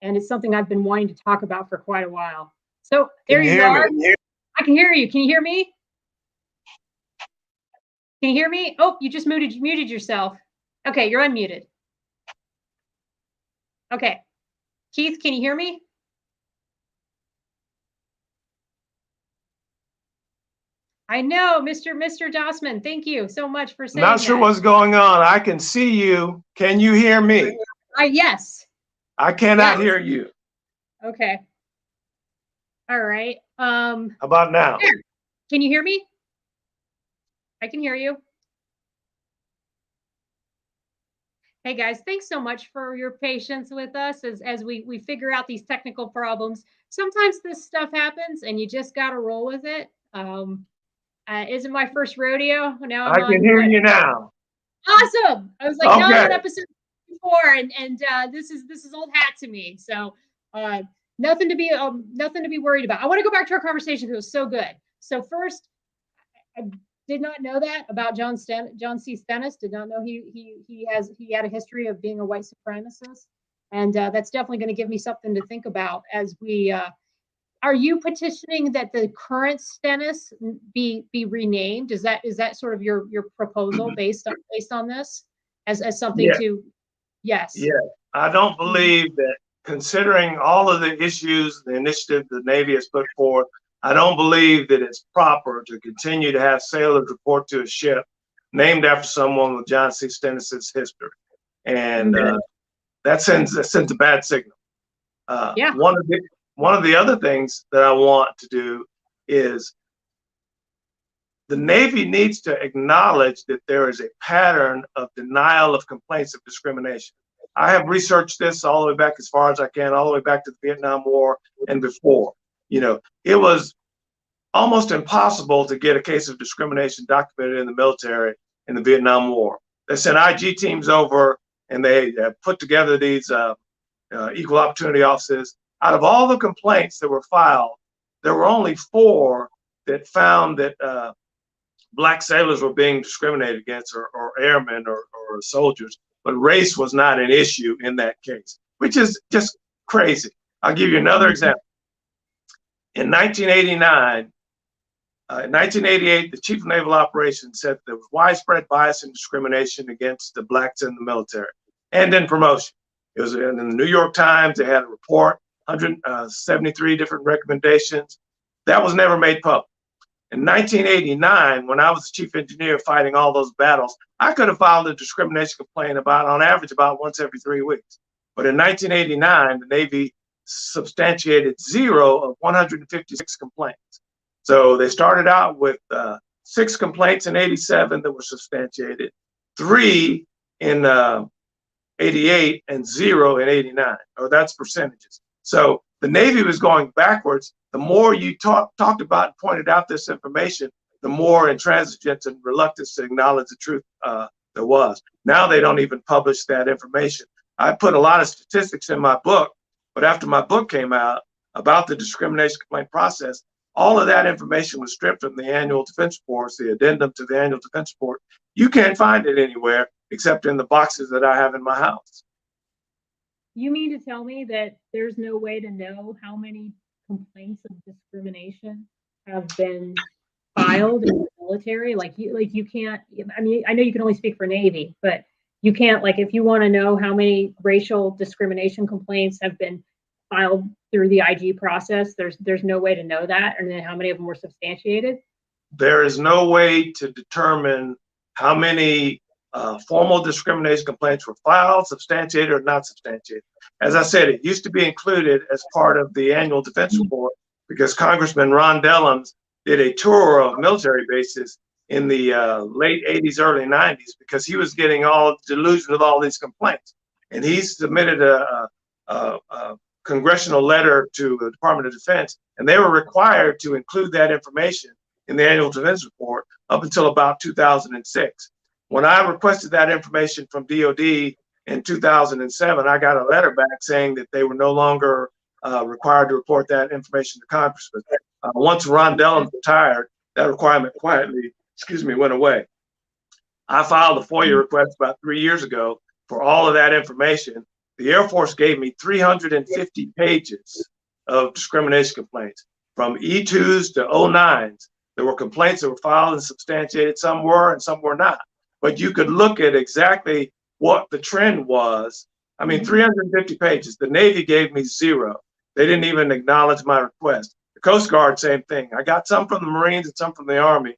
and it's something I've been wanting to talk about for quite a while. So there you are. I can hear you. Can you hear me? Can you hear me? Oh, you just muted yourself. Okay, you're unmuted. Okay. Keith, can you hear me? I know, Mr. Dossman. Thank you so much for saying Not sure that. what's going on. I can see you. Can you hear me? Yes. I cannot hear you. Okay. All right. How about now? There. Can you hear me? I can hear you. Hey guys, thanks so much for your patience with us as we figure out these technical problems. Sometimes this stuff happens and you just got to roll with it. Isn't my first rodeo. Now I can hear you now. Awesome. I was like, okay. No, I'm on episode 4 and this is old hat to me. So nothing to be worried about. I want to go back to our conversation because it was so good. So first, I did not know that about John C. Stennis. Did not know he had a history of being a white supremacist, and that's definitely going to give me something to think about as we. Are you petitioning that the current Stennis be renamed? Is that sort of your proposal based on this as something to? Yes. Yeah, I don't believe that, considering all of the issues, the initiative the Navy has put forth, I don't believe that it's proper to continue to have sailors report to a ship named after someone with John C. Stennis's history, and that sends a bad signal. Yeah. One of the other things that I want to do is the Navy needs to acknowledge that there is a pattern of denial of complaints of discrimination. I have researched this all the way back as far as I can, all the way back to the Vietnam War and before. You know, it was almost impossible to get a case of discrimination documented in the military in the Vietnam War. They sent IG teams over and they put together these equal opportunity offices. Out of all the complaints that were filed, there were only 4 that found that Black sailors were being discriminated against, or airmen or soldiers, but race was not an issue in that case, which is just crazy. I'll give you another example. In 1989, in 1988, the Chief of Naval Operations said there was widespread bias and discrimination against the Blacks in the military and in promotion. It was in the New York Times. They had a report, 173 different recommendations. That was never made public. In 1989, when I was the chief engineer fighting all those battles, I could have filed a discrimination complaint on average about once every 3 weeks. But in 1989, the Navy substantiated 0 of 156 complaints. So they started out with 6 complaints in 87 that were substantiated, 3 in 88, and 0 in 89, or that's percentages. So the Navy was going backwards. The more you talked about and pointed out this information, the more intransigence and reluctance to acknowledge the truth there was. Now they don't even publish that information. I put a lot of statistics in my book, but after my book came out about the discrimination complaint process, all of that information was stripped from the annual defense reports, the addendum to the annual defense report. You can't find it anywhere except in the boxes that I have in my house. You mean to tell me that there's no way to know how many complaints of discrimination have been filed in the military? Like you can't, I mean, I know you can only speak for Navy, but you can't, like, if you want to know how many racial discrimination complaints have been filed through the IG process, there's no way to know that, and then how many of them were substantiated? There is no way to determine how many formal discrimination complaints were filed, substantiated, or not substantiated. As I said, it used to be included as part of the annual defense report because Congressman Ron Dellums did a tour of military bases in the late 80s, early 90s, because he was getting all delusioned with all these complaints. And he submitted a congressional letter to the Department of Defense, and they were required to include that information in the annual defense report up until about 2006. When I requested that information from DOD in 2007, I got a letter back saying that they were no longer required to report that information to Congress. But once Ron Dellums retired, that requirement quietly, went away. I filed a FOIA request about 3 years ago for all of that information. The Air Force gave me 350 pages of discrimination complaints from E2s to O9s. There were complaints that were filed and substantiated. Some were and some were not. But you could look at exactly what the trend was. I mean, 350 pages. The Navy gave me 0. They didn't even acknowledge my request. The Coast Guard, same thing. I got some from the Marines and some from the Army,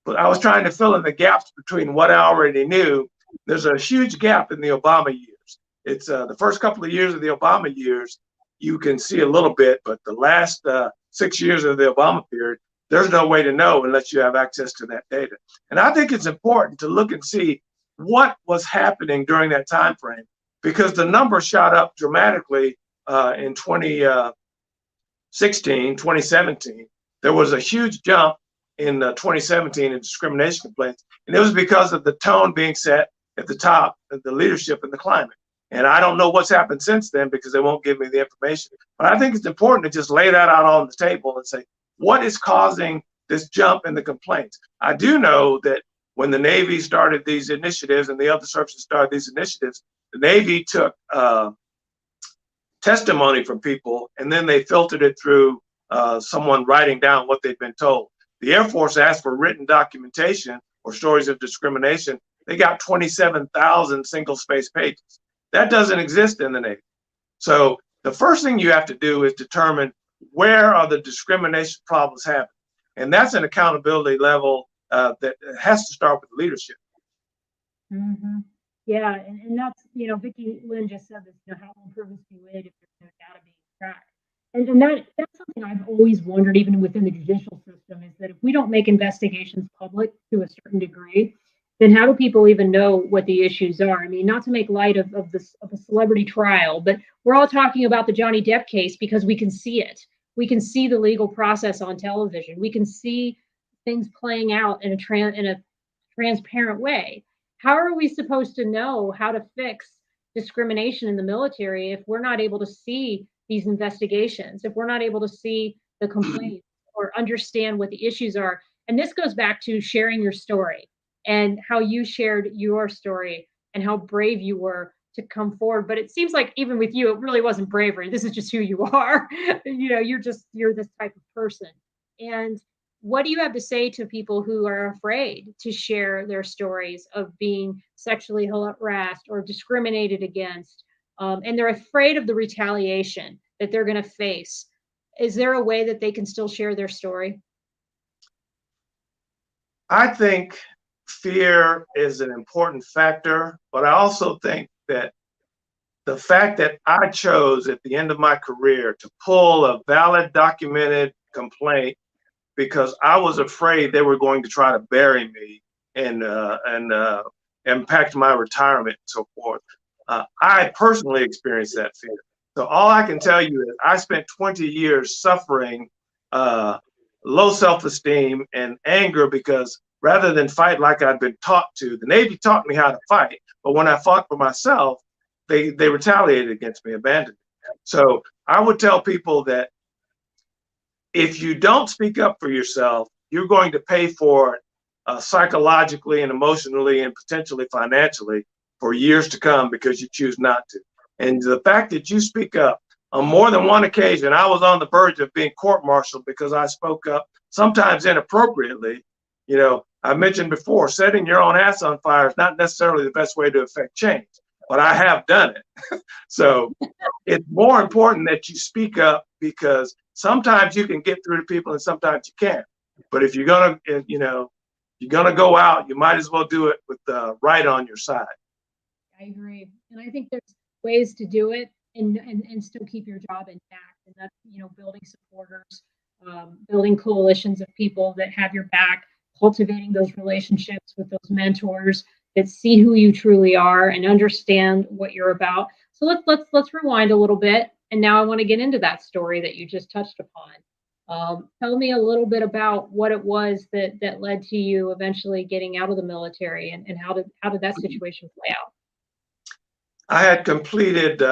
but I was trying to fill in the gaps between what I already knew. There's a huge gap in the Obama years. It's the first couple of years of the Obama years, you can see a little bit, but the last 6 years of the Obama period, there's no way to know unless you have access to that data. And I think it's important to look and see what was happening during that time frame, because the numbers shot up dramatically in 2016, 2017. There was a huge jump in 2017 in discrimination complaints, and it was because of the tone being set at the top of the leadership and the climate. And I don't know what's happened since then because they won't give me the information. But I think it's important to just lay that out on the table and say, what is causing this jump in the complaints? I do know that when the Navy started these initiatives and the other services started these initiatives, the Navy took testimony from people, and then they filtered it through someone writing down what they'd been told. The Air Force asked for written documentation or stories of discrimination. They got 27,000 single-space pages. That doesn't exist in the Navy. So the first thing you have to do is determine where are the discrimination problems happening. And that's an accountability level that has to start with leadership. Yeah, and that's, Vicki Lynn just said this, how will improvements be made if there's no data being tracked? And that's something I've always wondered, even within the judicial system, is that if we don't make investigations public to a certain degree, then how do people even know what the issues are? I mean, not to make light of a celebrity trial, but we're all talking about the Johnny Depp case because we can see it. We can see the legal process on television. We can see things playing out in a transparent way. How are we supposed to know how to fix discrimination in the military if we're not able to see these investigations, if we're not able to see the complaints or understand what the issues are? And this goes back to sharing your story and how you shared your story and how brave you were to come forward. But it seems like even with you, it really wasn't bravery. This is just who you are. You're this type of person. And what do you have to say to people who are afraid to share their stories of being sexually harassed or discriminated against? And they're afraid of the retaliation that they're going to face. Is there a way that they can still share their story? I think fear is an important factor, but I also think that the fact that I chose at the end of my career to pull a valid documented complaint because I was afraid they were going to try to bury me and impact my retirement and so forth. I personally experienced that fear. So all I can tell you is I spent 20 years suffering low self-esteem and anger because rather than fight like I'd been taught to, the Navy taught me how to fight. But when I fought for myself, they retaliated against me, abandoned me. So I would tell people that if you don't speak up for yourself, you're going to pay for it psychologically and emotionally and potentially financially for years to come because you choose not to. And the fact that you speak up on more than one occasion, I was on the verge of being court-martialed because I spoke up, sometimes inappropriately. I mentioned before, setting your own ass on fire is not necessarily the best way to affect change, but I have done it. So it's more important that you speak up because sometimes you can get through to people and sometimes you can't. But if you're gonna go out, you might as well do it with the right on your side. I agree, and I think there's ways to do it and still keep your job intact, and that's building supporters, building coalitions of people that have your back, cultivating those relationships with those mentors that see who you truly are and understand what you're about. So let's rewind a little bit. And now I want to get into that story that you just touched upon. Tell me a little bit about what it was that led to you eventually getting out of the military and how did that situation play out? I had completed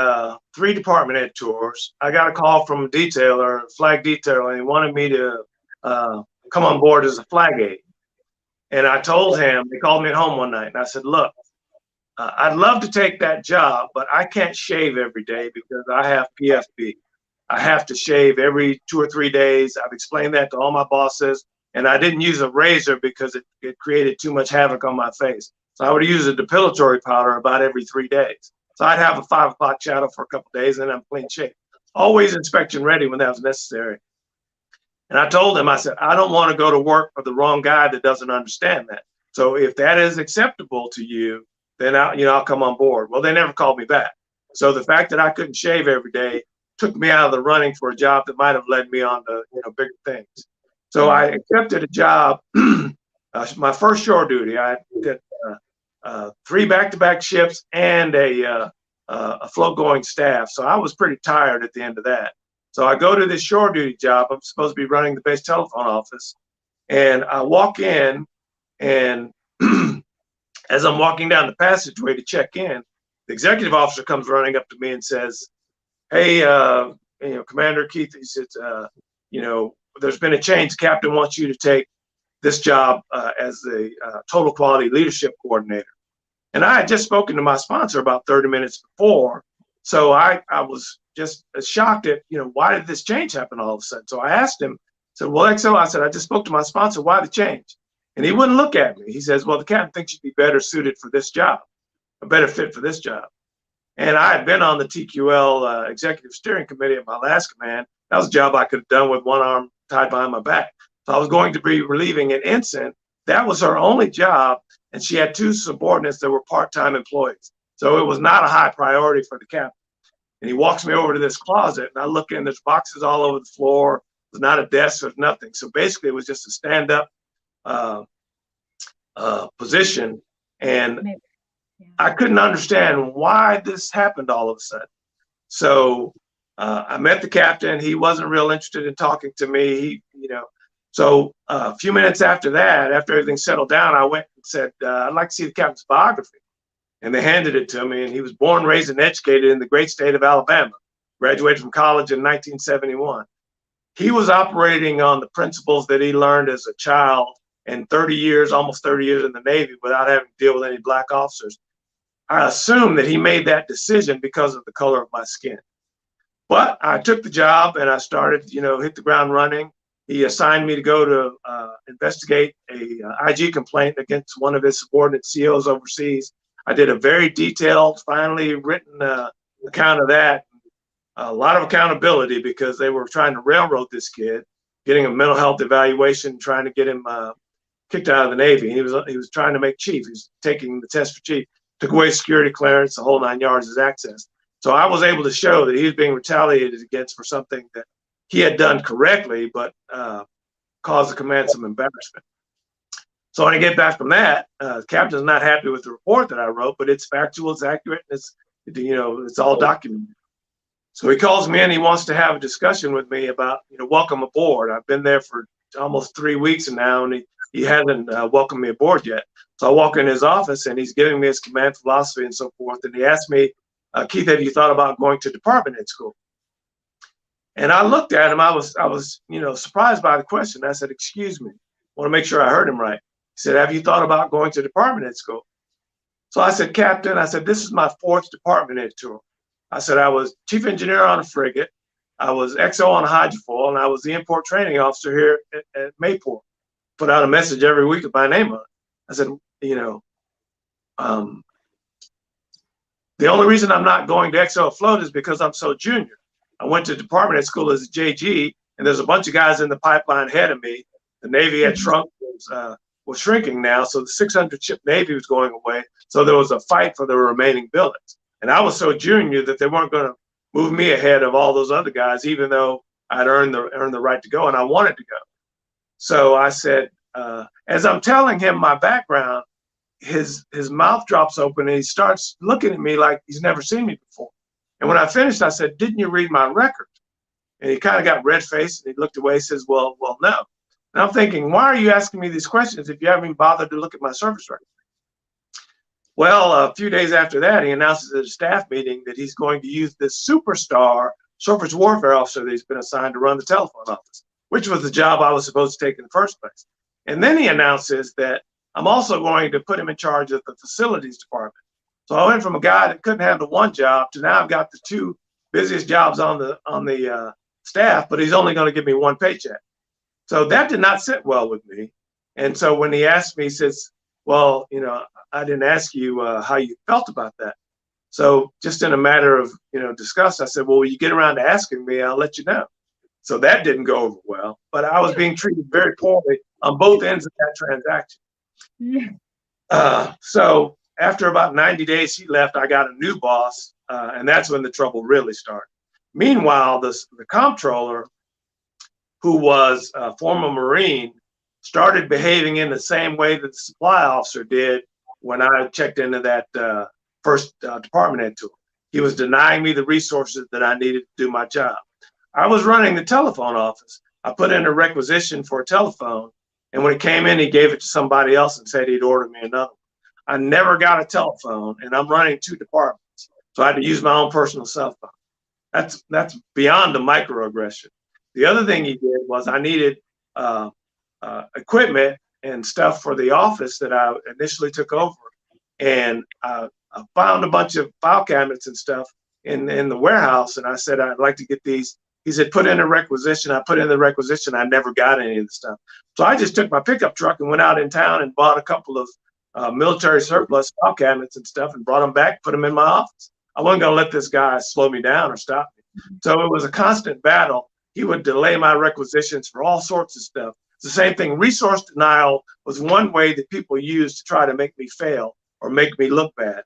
3 department head tours. I got a call from a detailer, flag detailer, and he wanted me to come on board as a flag aide. And I told him, they called me at home one night, and I said, look, I'd love to take that job, but I can't shave every day because I have PFB. I have to shave every 2 or 3 days. I've explained that to all my bosses. and I didn't use a razor because it created too much havoc on my face. So I would use a depilatory powder about every 3 days. So I'd have a 5 o'clock shadow for a couple of days, and I'm clean shape. Always inspection ready when that was necessary. And I told him, I said, I don't want to go to work for the wrong guy that doesn't understand that. So if that is acceptable to you, then I'll come on board. Well, they never called me back. So the fact that I couldn't shave every day took me out of the running for a job that might have led me on to bigger things. So I accepted a job. My first shore duty, I did 3 back-to-back shifts and a float-going staff. So I was pretty tired at the end of that. So I go to this shore duty job. I'm supposed to be running the base telephone office, and I walk in, and as I'm walking down the passageway to check in, the executive officer comes running up to me and says, "Hey, Commander Keith," he says, "there's been a change. The captain wants you to take this job as the total quality leadership coordinator." And I had just spoken to my sponsor about 30 minutes before, so I was just shocked at why did this change happen all of a sudden. So I asked him, said, "Well, XO," I said, "I just spoke to my sponsor. Why the change?" And he wouldn't look at me. He says, "Well, the captain thinks you'd be better suited for this job, a better fit for this job." And I had been on the TQL executive steering committee at my last command. That was a job I could have done with one arm tied behind my back. So I was going to be relieving an ensign. That was her only job, and she had 2 subordinates that were part-time employees. So it was not a high priority for the captain. And he walks me over to this closet, and I look in, there's boxes all over the floor. There's not a desk, there's nothing. So basically it was just a stand-up position. And I couldn't understand why this happened all of a sudden. So I met the captain. He wasn't real interested in talking to me. So a few minutes after that, after everything settled down, I went and said, "I'd like to see the captain's biography." And they handed it to me. And he was born, raised, and educated in the great state of Alabama. Graduated from college in 1971. He was operating on the principles that he learned as a child and 30 years, almost 30 years in the Navy without having to deal with any black officers. I assume that he made that decision because of the color of my skin. But I took the job and I started, hit the ground running. He assigned me to go to investigate a IG complaint against one of his subordinate COs overseas. I did a very detailed, finally written account of that. A lot of accountability because they were trying to railroad this kid, getting a mental health evaluation, trying to get him kicked out of the Navy. He was trying to make chief. He was taking the test for chief. Took away security clearance, the whole 9 yards, his access. So I was able to show that he was being retaliated against for something that he had done correctly, but caused the command some embarrassment. So when I get back from that, the captain's not happy with the report that I wrote, but it's factual, it's accurate, and it's all documented. So he calls me in. He wants to have a discussion with me about welcome aboard. I've been there for almost 3 weeks now, and he hasn't welcomed me aboard yet. So I walk in his office, and he's giving me his command philosophy and so forth. And he asked me, "Keith, have you thought about going to department head school?" And I looked at him. I was surprised by the question. I said, "Excuse me, I want to make sure I heard him right." He said, "Have you thought about going to department head school?" So I said, "Captain," I said, "this is my 4th department head tour." I said, "I was chief engineer on a frigate. I was XO on a hydrofoil, and I was the import training officer here at Mayport. Put out a message every week with my name on it." I said, the only reason I'm not going to XO afloat is because I'm so junior. I went to department head school as a JG, and there's a bunch of guys in the pipeline ahead of me. The Navy had shrunk, was shrinking now, so the 600 ship Navy was going away. So there was a fight for the remaining buildings. And I was so junior that they weren't going to move me ahead of all those other guys, even though I'd earned the right to go, and I wanted to go. So I said, as I'm telling him my background, his mouth drops open and he starts looking at me like he's never seen me before. And when I finished, I said, "Didn't you read my record?" And he kind of got red-faced and he looked away. He says, well, no. And I'm thinking, why are you asking me these questions if you haven't even bothered to look at my service record? Well, a few days after that, he announces at a staff meeting that he's going to use this superstar surface warfare officer that he's been assigned to run the telephone office, which was the job I was supposed to take in the first place. And then he announces that I'm also going to put him in charge of the facilities department. So I went from a guy that couldn't handle one job to now I've got the 2 busiest jobs on the staff, but he's only going to give me 1 paycheck. So that did not sit well with me. And so when he asked me, he says, well, I didn't ask you how you felt about that. So just in a matter of, discuss, I said, well, when you get around to asking me, I'll let you know. So that didn't go over well, but I was being treated very poorly on both ends of that transaction. So after about 90 days he left, I got a new boss, and that's when the trouble really started. Meanwhile, the comptroller, who was a former Marine, started behaving in the same way that the supply officer did when I checked into that first department head tour. He was denying me the resources that I needed to do my job. I was running the telephone office. I put in a requisition for a telephone, and when it came in, he gave it to somebody else and said he'd order me another one. I never got a telephone, and I'm running 2 departments, so I had to use my own personal cell phone. That's beyond the microaggression. The other thing he did was I needed equipment and stuff for the office that I initially took over, and I found a bunch of file cabinets and stuff in the warehouse, and I said, I'd like to get these. He said, put in a requisition. I put in the requisition. I never got any of the stuff. So I just took my pickup truck and went out in town and bought a couple of military surplus file cabinets and stuff and brought them back, put them in my office. I wasn't going to let this guy slow me down or stop me. So it was a constant battle. He would delay my requisitions for all sorts of stuff. It's the same thing. Resource denial was one way that people used to try to make me fail or make me look bad.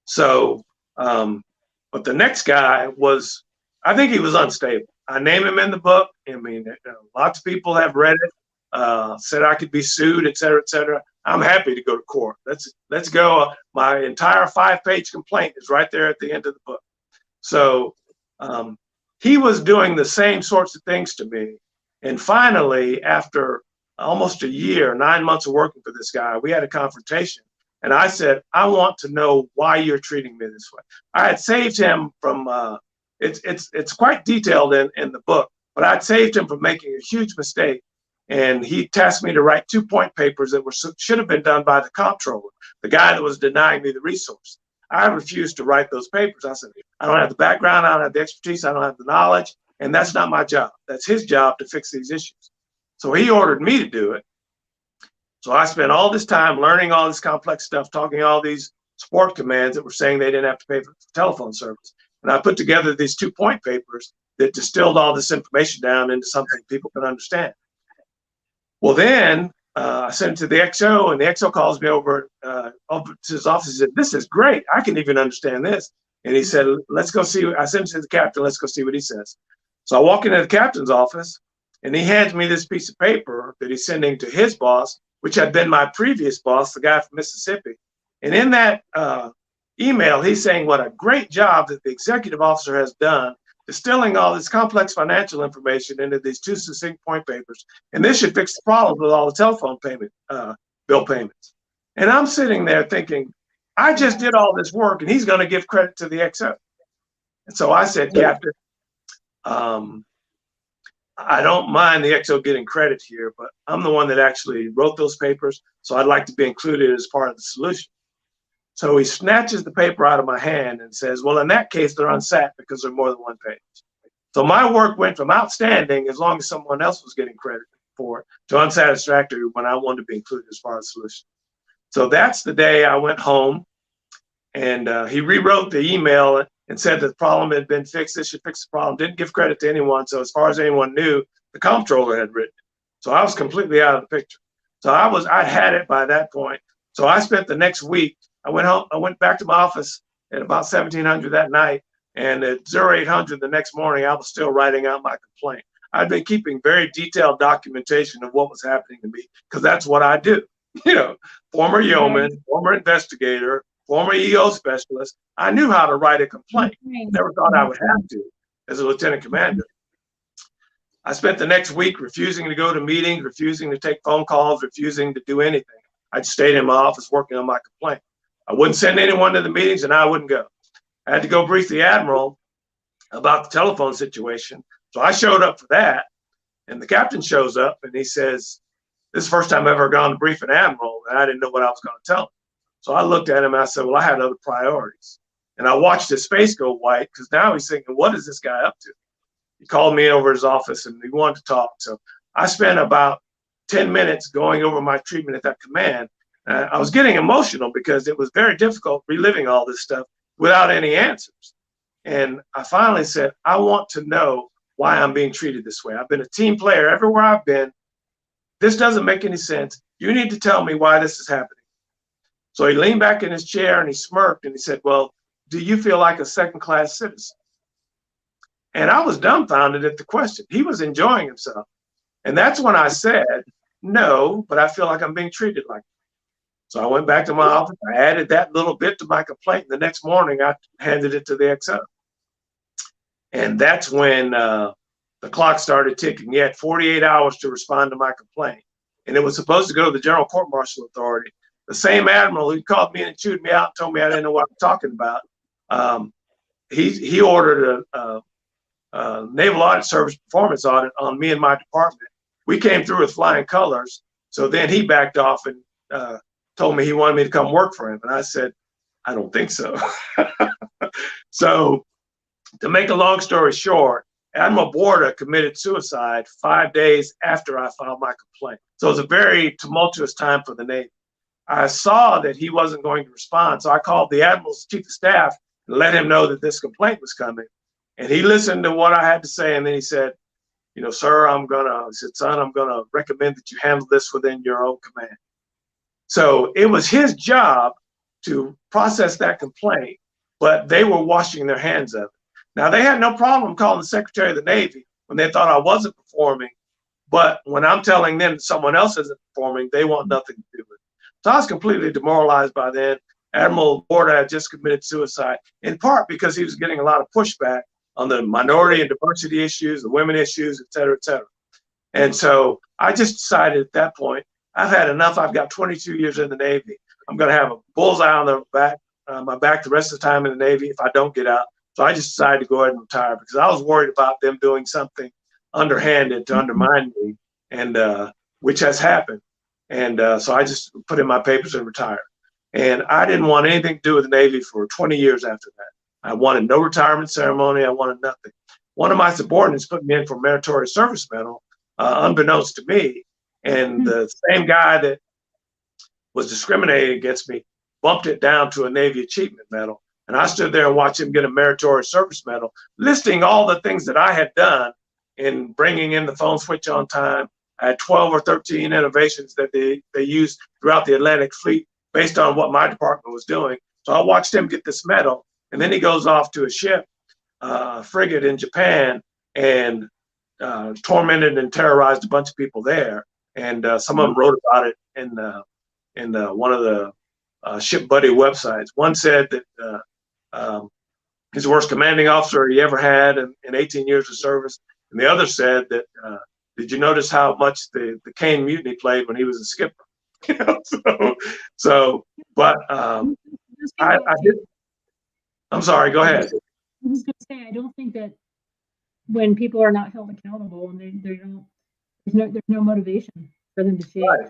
So, but the next guy was, I think he was unstable. I name him in the book. I mean, lots of people have read it, said I could be sued, et cetera, et cetera. I'm happy to go to court. Let's go. My entire 5-page complaint is right there at the end of the book. So he was doing the same sorts of things to me. And finally, after almost a year, 9 months of working for this guy, we had a confrontation. And I said, I want to know why you're treating me this way. I had saved him from, it's quite detailed in the book, but I'd saved him from making a huge mistake. And he tasked me to write 2-point papers that should have been done by the comptroller, the guy that was denying me the resource. I refused to write those papers. I said, I don't have the background, I don't have the expertise, I don't have the knowledge, and that's not my job. That's his job to fix these issues. So he ordered me to do it. So I spent all this time learning all this complex stuff, talking all these support commands that were saying they didn't have to pay for telephone service. And I put together these 2-point papers that distilled all this information down into something people can understand. Well, then I sent it to the XO, and the XO calls me over to his office and said, this is great. I can even understand this. And he said, let's go see. I sent it to the captain. Let's go see what he says. So I walk into the captain's office, and he hands me this piece of paper that he's sending to his boss, which had been my previous boss, the guy from Mississippi. And in that email, he's saying what a great job that the executive officer has done distilling all this complex financial information into these 2 succinct point papers. And this should fix the problem with all the telephone payment, bill payments. And I'm sitting there thinking, I just did all this work and he's going to give credit to the XO. And so I said, Captain, I don't mind the XO getting credit here, but I'm the one that actually wrote those papers. So I'd like to be included as part of the solution. So he snatches the paper out of my hand and says, well, in that case, they're unsat because they're more than 1 page. So my work went from outstanding, as long as someone else was getting credit for it, to unsatisfactory when I wanted to be included as part of the solution. So that's the day I went home, and he rewrote the email and said that the problem had been fixed. This should fix the problem. Didn't give credit to anyone. So as far as anyone knew, the comptroller had written it. So I was completely out of the picture. So I had it by that point. So I spent the next week. I went home. I went back to my office at about 1700 that night, and at 0800 the next morning, I was still writing out my complaint. I'd been keeping very detailed documentation of what was happening to me because that's what I do. Former yeoman, former investigator, former EO specialist. I knew how to write a complaint. Never thought I would have to as a lieutenant commander. I spent the next week refusing to go to meetings, refusing to take phone calls, refusing to do anything. I just stayed in my office working on my complaint. I wouldn't send anyone to the meetings and I wouldn't go. I had to go brief the Admiral about the telephone situation. So I showed up for that, and the captain shows up and he says, this is the first time I've ever gone to brief an Admiral, and I didn't know what I was going to tell him. So I looked at him and I said, well, I had other priorities. And I watched his face go white because now he's thinking, what is this guy up to? He called me over his office and he wanted to talk. So I spent about 10 minutes going over my treatment at that command. I was getting emotional because it was very difficult reliving all this stuff without any answers. And I finally said, I want to know why I'm being treated this way. I've been a team player everywhere I've been. This doesn't make any sense. You need to tell me why this is happening. So he leaned back in his chair and he smirked and he said, well, do you feel like a second-class citizen? And I was dumbfounded at the question. He was enjoying himself. And that's when I said, no, but I feel like I'm being treated like that. So I went back to my office. I added that little bit to my complaint. The next morning, I handed it to the XO. And that's when the clock started ticking. He had 48 hours to respond to my complaint. And it was supposed to go to the General Court Martial Authority. The same admiral who called me and chewed me out and told me I didn't know what I'm talking about, he ordered a Naval Audit Service performance audit on me and my department. We came through with flying colors. So then he backed off and told me he wanted me to come work for him. And I said, I don't think so. So to make a long story short, Admiral Borda committed suicide 5 days after I filed my complaint. So it was a very tumultuous time for the Navy. I saw that he wasn't going to respond. So I called the Admiral's Chief of Staff and let him know that this complaint was coming. And he listened to what I had to say. And then he said, you know, sir, he said, son, I'm going to recommend that you handle this within your own command. So it was his job to process that complaint, but they were washing their hands of it. Now, they had no problem calling the Secretary of the Navy when they thought I wasn't performing, but when I'm telling them that someone else isn't performing, they want nothing to do with it. So I was completely demoralized by then. Admiral Borda had just committed suicide, in part because he was getting a lot of pushback on the minority and diversity issues, the women issues, et cetera, et cetera. And so I just decided at that point, I've had enough. I've got 22 years in the Navy. I'm going to have a bullseye on the back, my back the rest of the time in the Navy if I don't get out. So I just decided to go ahead and retire because I was worried about them doing something underhanded to undermine me, and which has happened. And so I just put in my papers and retired. And I didn't want anything to do with the Navy for 20 years after that. I wanted no retirement ceremony. I wanted nothing. One of my subordinates put me in for Meritorious Service Medal, unbeknownst to me. And the same guy that was discriminated against me bumped it down to a Navy Achievement Medal. And I stood there and watched him get a Meritorious Service Medal, listing all the things that I had done in bringing in the phone switch on time. I had 12 or 13 innovations that they used throughout the Atlantic Fleet based on what my department was doing. So I watched him get this medal. And then he goes off to a ship, frigate in Japan, and tormented and terrorized a bunch of people there. And some of them wrote about it in one of the ship buddy websites. One said that he's the worst commanding officer he ever had in 18 years of service. And the other said that, did you notice how much the Cane Mutiny played when he was a skipper? You know, but I did. I'm sorry, go ahead. I was going to say, I don't think that when people are not held accountable and they don't, there's no motivation for them to change. Right.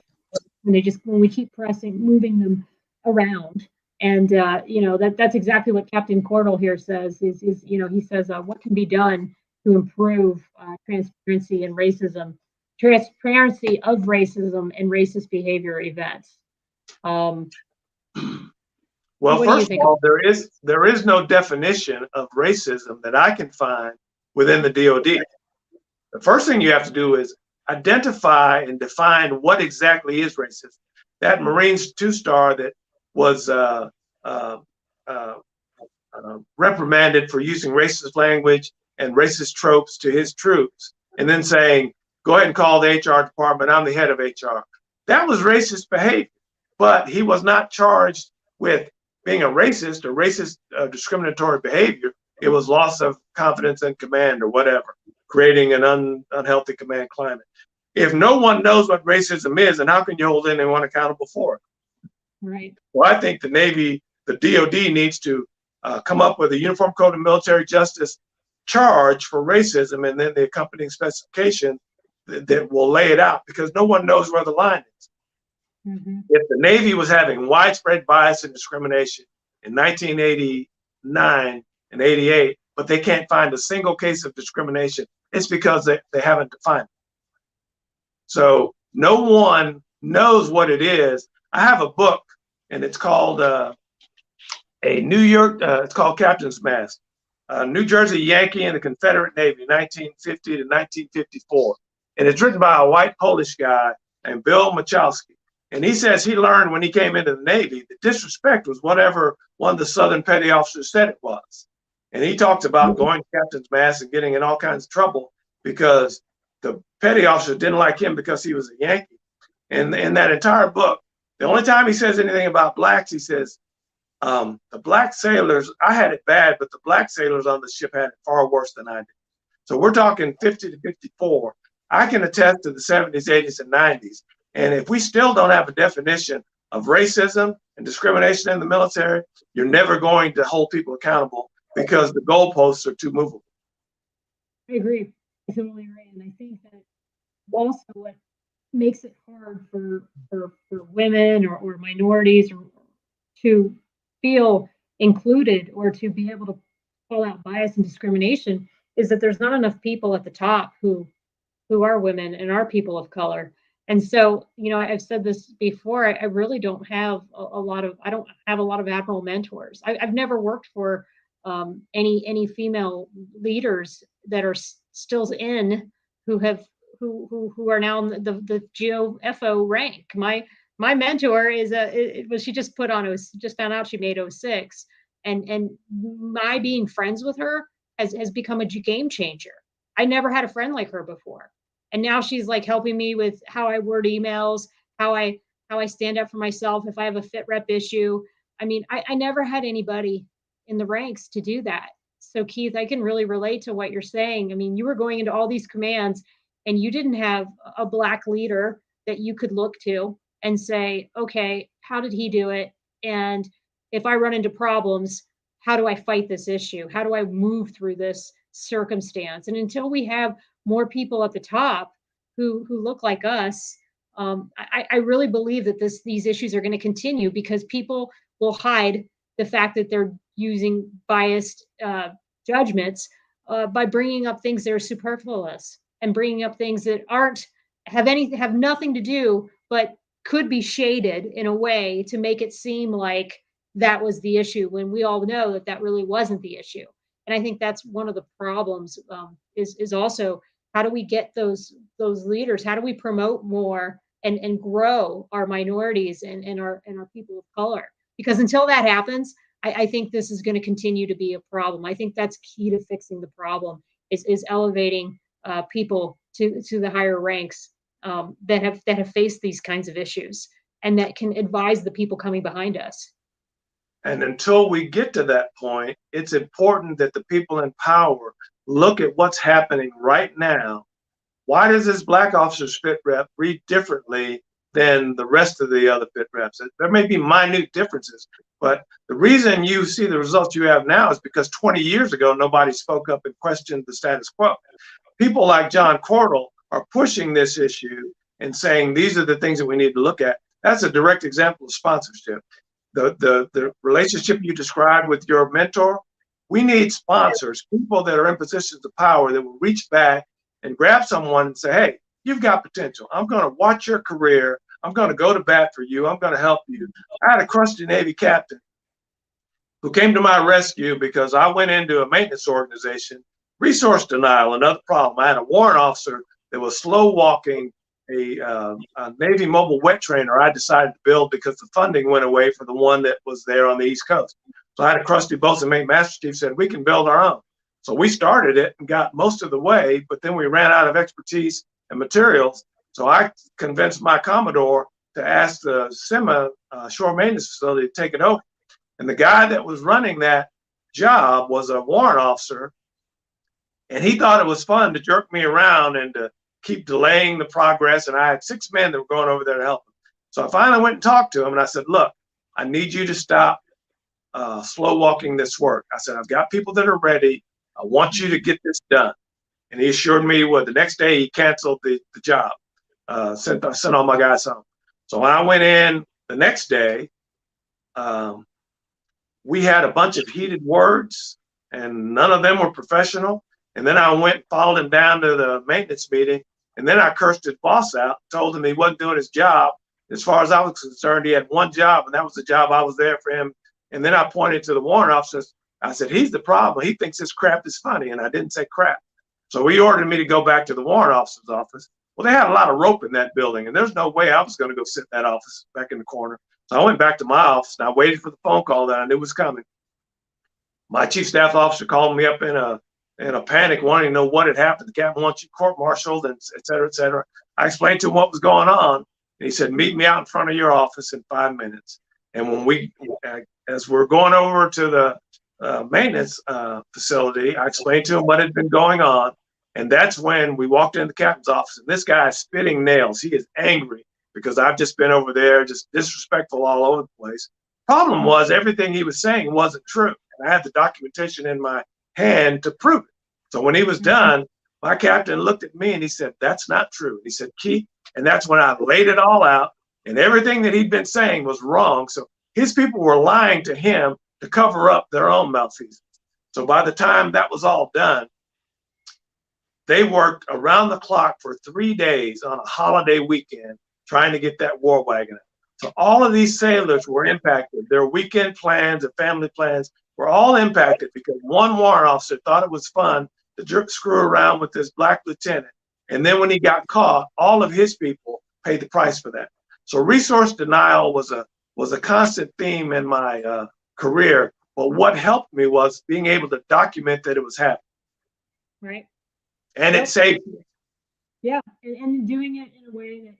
When we keep moving them around, and you know, that's exactly what Captain Cordell here says. Is you know, he says what can be done to improve transparency of racism and racist behavior events. Well, first of all, there is no definition of racism that I can find within the DoD. The first thing you have to do is identify and define what exactly is racism. That Marines 2-star that was reprimanded for using racist language and racist tropes to his troops, and then saying, go ahead and call the HR department, I'm the head of HR. That was racist behavior, but he was not charged with being a racist or racist discriminatory behavior. It was loss of confidence in command or whatever, creating an unhealthy command climate. If no one knows what racism is, then how can you hold anyone accountable for it? Right. Well, I think the Navy, the DoD needs to come up with a Uniform Code of Military Justice charge for racism, and then the accompanying specification that will lay it out, because no one knows where the line is. Mm-hmm. If the Navy was having widespread bias and discrimination in 1989 and 88, but they can't find a single case of discrimination, it's because they haven't defined it. So no one knows what it is. I have a book, and it's called it's called Captain's Mask, New Jersey Yankee in the Confederate Navy, 1950 to 1954. And it's written by a white Polish guy named Bill Machowski. And he says he learned when he came into the Navy that disrespect was whatever one of the Southern petty officers said it was. And he talks about going to Captain's Mask and getting in all kinds of trouble because the petty officer didn't like him because he was a Yankee. And in that entire book, the only time he says anything about blacks, he says, the black sailors, I had it bad, but the black sailors on the ship had it far worse than I did. So we're talking 50 to 54. I can attest to the 70s, 80s, and 90s. And if we still don't have a definition of racism and discrimination in the military, you're never going to hold people accountable because the goalposts are too movable. I agree. I totally agree. And I think that also what makes it hard for women or minorities to feel included or to be able to call out bias and discrimination is that there's not enough people at the top who are women and are people of color. And so, you know, I've said this before, I really don't have I don't have a lot of admiral mentors. I've never worked for any female leaders that are still in who are now in the GOFO rank. My mentor is she just put on, just found out she made 06, and my being friends with her has become a game changer. I never had a friend like her before. And now she's like helping me with how I word emails, how I stand up for myself if I have a fit rep issue. I mean, I never had anybody in the ranks to do that. So Keith, I can really relate to what you're saying. I mean, you were going into all these commands and you didn't have a black leader that you could look to and say, okay, how did he do it? And if I run into problems, how do I fight this issue? How do I move through this circumstance? And until we have more people at the top who look like us, I really believe that these issues are going to continue because people will hide the fact that they're using biased judgments by bringing up things that are superfluous and bringing up things that have nothing to do, but could be shaded in a way to make it seem like that was the issue when we all know that really wasn't the issue. And I think that's one of the problems is also, how do we get those leaders? How do we promote more and grow our minorities and our people of color? Because until that happens, I think this is going to continue to be a problem. I think that's key to fixing the problem is elevating people to the higher ranks that have faced these kinds of issues and that can advise the people coming behind us. And until we get to that point, it's important that the people in power look at what's happening right now. Why does this black officer's fit rep read differently than the rest of the other fit reps? There may be minute differences, but the reason you see the results you have now is because 20 years ago, nobody spoke up and questioned the status quo. People like John Cordell are pushing this issue and saying, these are the things that we need to look at. That's a direct example of sponsorship. The relationship you described with your mentor, we need sponsors, people that are in positions of power that will reach back and grab someone and say, hey, you've got potential. I'm going to watch your career. I'm going to go to bat for you. I'm going to help you. I had a crusty Navy captain who came to my rescue because I went into a maintenance organization, resource denial, another problem. I had a warrant officer that was slow walking a Navy mobile wet trainer I decided to build because the funding went away for the one that was there on the East Coast. So I had a crusty boatswain mate master chief said, we can build our own. So we started it and got most of the way, but then we ran out of expertise and materials. So I convinced my Commodore to ask the SEMA shore maintenance facility to take it over. And the guy that was running that job was a warrant officer. And he thought it was fun to jerk me around and to keep delaying the progress. And I had 6 men that were going over there to help him. So I finally went and talked to him and I said, look, I need you to stop slow walking this work. I said, I've got people that are ready. I want you to get this done. And he assured me, well, the next day he canceled the job, sent all my guys home. So when I went in the next day, we had a bunch of heated words and none of them were professional. And then I went and followed him down to the maintenance meeting And then I cursed his boss out, told him he wasn't doing his job. As far as I was concerned, he had one job, and that was the job I was there for him. And then I pointed to the warrant officers. I said, he's the problem. He thinks this crap is funny. And I didn't say crap. So he ordered me to go back to the warrant officer's office. Well, they had a lot of rope in that building, and there's no way I was going to go sit in that office back in the corner. So I went back to my office, and I waited for the phone call that I knew was coming. My chief staff officer called me up in a panic, wanting to know what had happened. The captain wants you court-martialed, and et cetera, et cetera. I explained to him what was going on, and he said, meet me out in front of your office in 5 minutes. And when as we're going over to the maintenance facility, I explained to him what had been going on. And that's when we walked into the captain's office, and this guy is spitting nails. He is angry because I've just been over there, just disrespectful all over the place. Problem was, everything he was saying wasn't true. And I had the documentation in my hand to prove it. So when he was done, my captain looked at me and he said, that's not true. He said, Keith, and that's when I laid it all out, and everything that he'd been saying was wrong. So his people were lying to him to cover up their own malfeasance. So by the time that was all done, they worked around the clock for 3 days on a holiday weekend trying to get that war wagon out. So all of these sailors were impacted. Their weekend plans and family plans were all impacted because one warrant officer thought it was fun to screw around with this black lieutenant. And then when he got caught, all of his people paid the price for that. So resource denial was a constant theme in my career. But what helped me was being able to document that it was happening. Right. And it saved me. Yeah, and doing it in a way that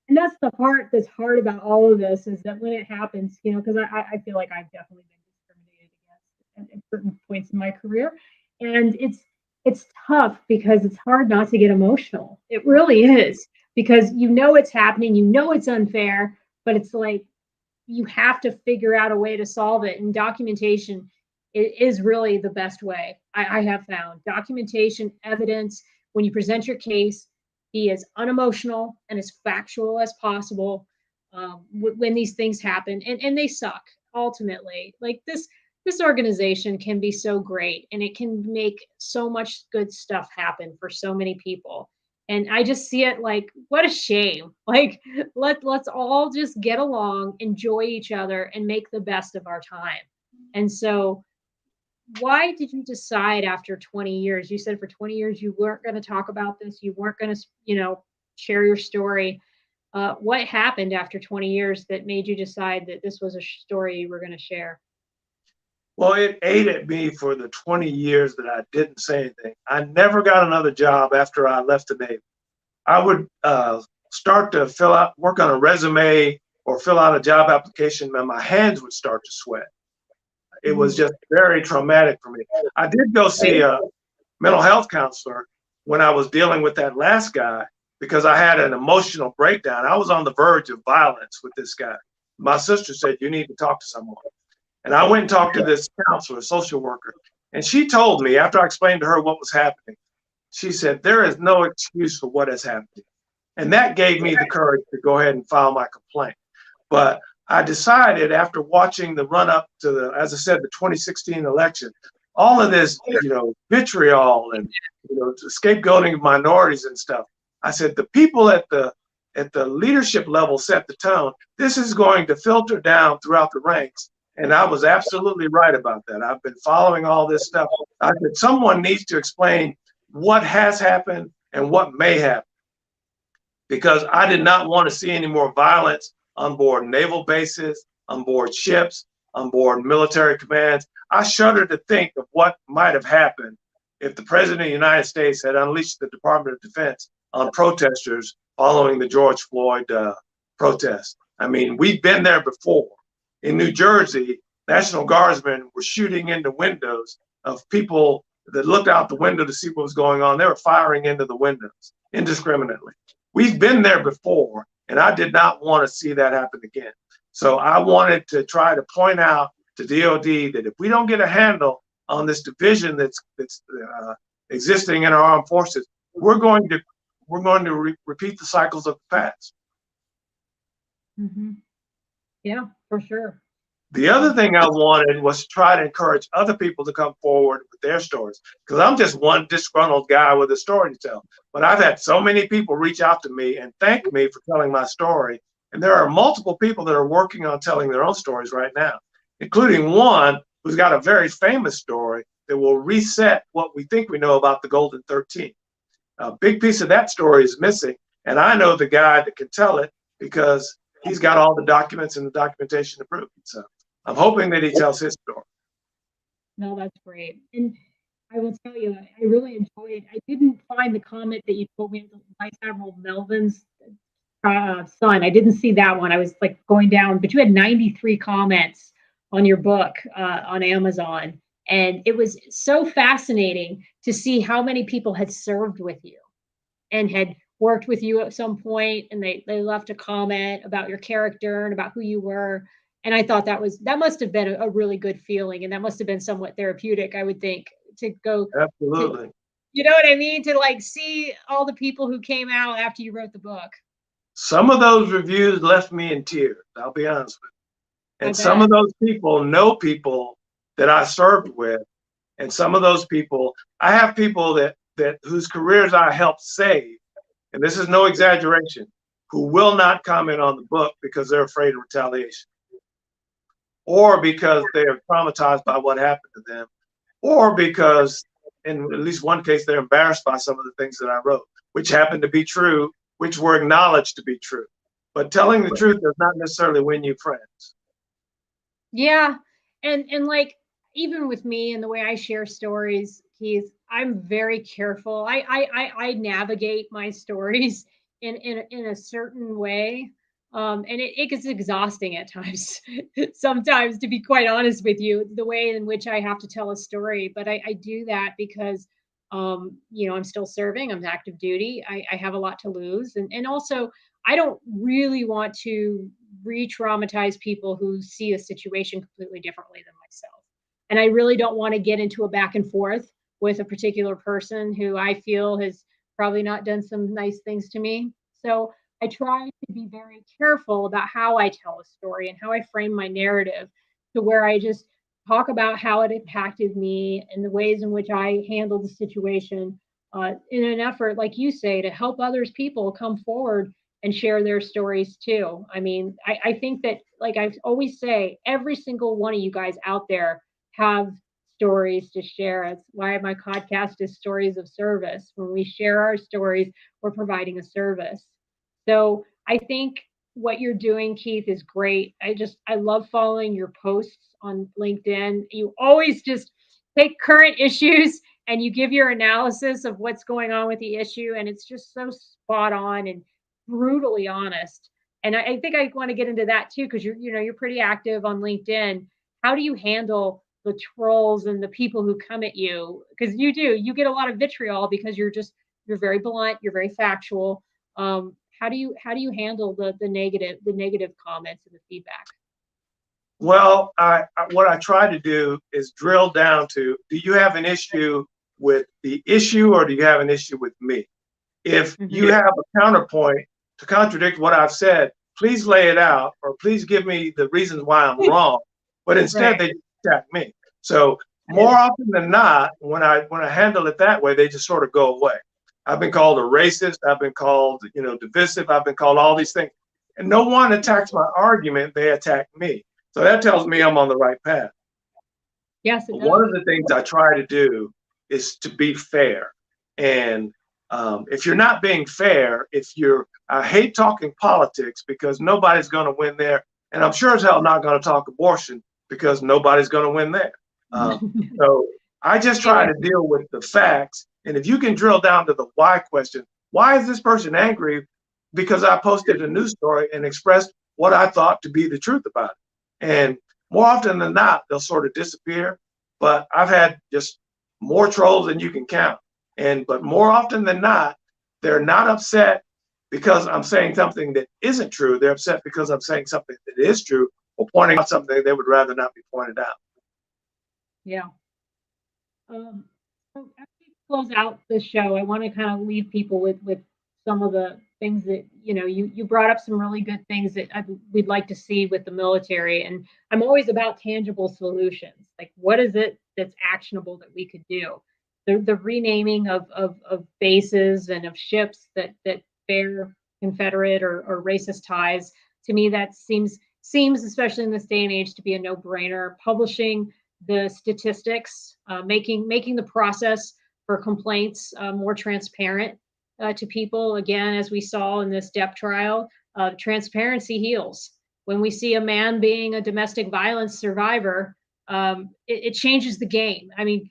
and that's the part that's hard about all of this, is that when it happens, because I feel like I've definitely been discriminated against at certain points in my career, and it's tough because it's hard not to get emotional. It really is, because it's happening, it's unfair, but it's like you have to figure out a way to solve it, and documentation is really the best way. I have found documentation, evidence. When you present your case, be as unemotional and as factual as possible when these things happen, and they suck ultimately. Like this organization can be so great, and it can make so much good stuff happen for so many people. And I just see it like, what a shame. Like, let's all just get along, enjoy each other, and make the best of our time. And so, why did you decide after 20 years? You said for 20 years you weren't going to talk about this. You weren't going to, share your story. What happened after 20 years that made you decide that this was a story you were going to share? Well, it ate at me for the 20 years that I didn't say anything. I never got another job after I left the Navy. I would start to work on a resume or fill out a job application, and my hands would start to sweat. It was just very traumatic for me. I did go see a mental health counselor when I was dealing with that last guy because I had an emotional breakdown. I was on the verge of violence with this guy. My sister said, you need to talk to someone. And I went and talked to this counselor, a social worker. And she told me, after I explained to her what was happening, she said, there is no excuse for what has happened. And that gave me the courage to go ahead and file my complaint. But I decided, after watching the run up to as I said, the 2016 election, all of this, vitriol and, scapegoating of minorities and stuff. I said, the people at the leadership level set the tone. This is going to filter down throughout the ranks. And I was absolutely right about that. I've been following all this stuff. I said, someone needs to explain what has happened and what may happen, because I did not want to see any more violence on board naval bases, on board ships, on board military commands. I shudder to think of what might have happened if the President of the United States had unleashed the Department of Defense on protesters following the George Floyd protest. I mean, we've been there before. In New Jersey, National Guardsmen were shooting into windows of people that looked out the window to see what was going on. They were firing into the windows indiscriminately. We've been there before, and I did not want to see that happen again. So I wanted to try to point out to DOD that if we don't get a handle on this division that's existing in our armed forces, we're going to repeat the cycles of the past. Mm-hmm. Yeah, for sure. The other thing I wanted was to try to encourage other people to come forward with their stories, because I'm just one disgruntled guy with a story to tell. But I've had so many people reach out to me and thank me for telling my story. And there are multiple people that are working on telling their own stories right now, including one who's got a very famous story that will reset what we think we know about the Golden 13. A big piece of that story is missing, and I know the guy that can tell it because he's got all the documents and the documentation to prove it. So I'm hoping that he tells his story. No, that's great. And I will tell you, I really enjoyed. I didn't find the comment that you told me, Vice Admiral Melvin's son. I didn't see that one. I was like going down, but you had 93 comments on your book on Amazon. And it was so fascinating to see how many people had served with you and had worked with you at some point, and they left a comment about your character and about who you were. And I thought that must have been a really good feeling, and that must have been somewhat therapeutic, I would think, to go. Absolutely. You know what I mean? To like see all the people who came out after you wrote the book. Some of those reviews left me in tears, I'll be honest with you. And some of those people know people that I served with. And some of those people, I have people that whose careers I helped save, and this is no exaggeration, who will not comment on the book because they're afraid of retaliation, or because they are traumatized by what happened to them, or because in at least one case they're embarrassed by some of the things that I wrote, which happened to be true, which were acknowledged to be true. But telling the truth does not necessarily win you friends. Yeah. And like, even with me and the way I share stories, Keith, I'm very careful. I navigate my stories in a certain way. And it gets exhausting at times, sometimes, to be quite honest with you, the way in which I have to tell a story. But I do that because, I'm still serving, I'm active duty. I have a lot to lose. And also, I don't really want to re-traumatize people who see a situation completely differently than myself. And I really don't want to get into a back and forth with a particular person who I feel has probably not done some nice things to me. So I try to be very careful about how I tell a story and how I frame my narrative, to where I just talk about how it impacted me and the ways in which I handled the situation, in an effort, like you say, to help others people come forward and share their stories too. I mean, I think that, like I always say, every single one of you guys out there have stories to share. That's why my podcast is Stories of Service. When we share our stories, we're providing a service. So I think what you're doing, Keith, is great. I love following your posts on LinkedIn. You always just take current issues and you give your analysis of what's going on with the issue. And it's just so spot on and brutally honest. And I think I want to get into that too, because you're pretty active on LinkedIn. How do you handle the trolls and the people who come at you? Because you get a lot of vitriol because you're very blunt, you're very factual. How do you handle the negative comments and the feedback? Well, what I try to do is drill down to, do you have an issue with the issue, or do you have an issue with me? If you have a counterpoint to contradict what I've said, please lay it out, or please give me the reasons why I'm wrong. But instead, they attack me. So more often than not, when I handle it that way, they just sort of go away. I've been called a racist. I've been called, divisive. I've been called all these things, and no one attacks my argument. They attack me. So that tells me I'm on the right path. Yes. One of the things I try to do is to be fair. And if you're not being fair, I hate talking politics because nobody's going to win there. And I'm sure as hell not going to talk abortion because nobody's going to win there. So I just try to deal with the facts. And if you can drill down to the why question, why is this person angry? Because I posted a news story and expressed what I thought to be the truth about it. And more often than not, they'll sort of disappear. But I've had just more trolls than you can count. But more often than not, they're not upset because I'm saying something that isn't true. They're upset because I'm saying something that is true, or pointing out something they would rather not be pointed out. Yeah. So as we close out the show, I want to kind of leave people with some of the things that, you brought up some really good things that we'd like to see with the military. And I'm always about tangible solutions. Like, what is it that's actionable that we could do? The renaming of bases and of ships that bear Confederate or racist ties, to me, that seems, especially in this day and age, to be a no-brainer. Publishing the statistics, making the process for complaints more transparent to people. Again, as we saw in this DEP trial, transparency heals. When we see a man being a domestic violence survivor, it changes the game. I mean,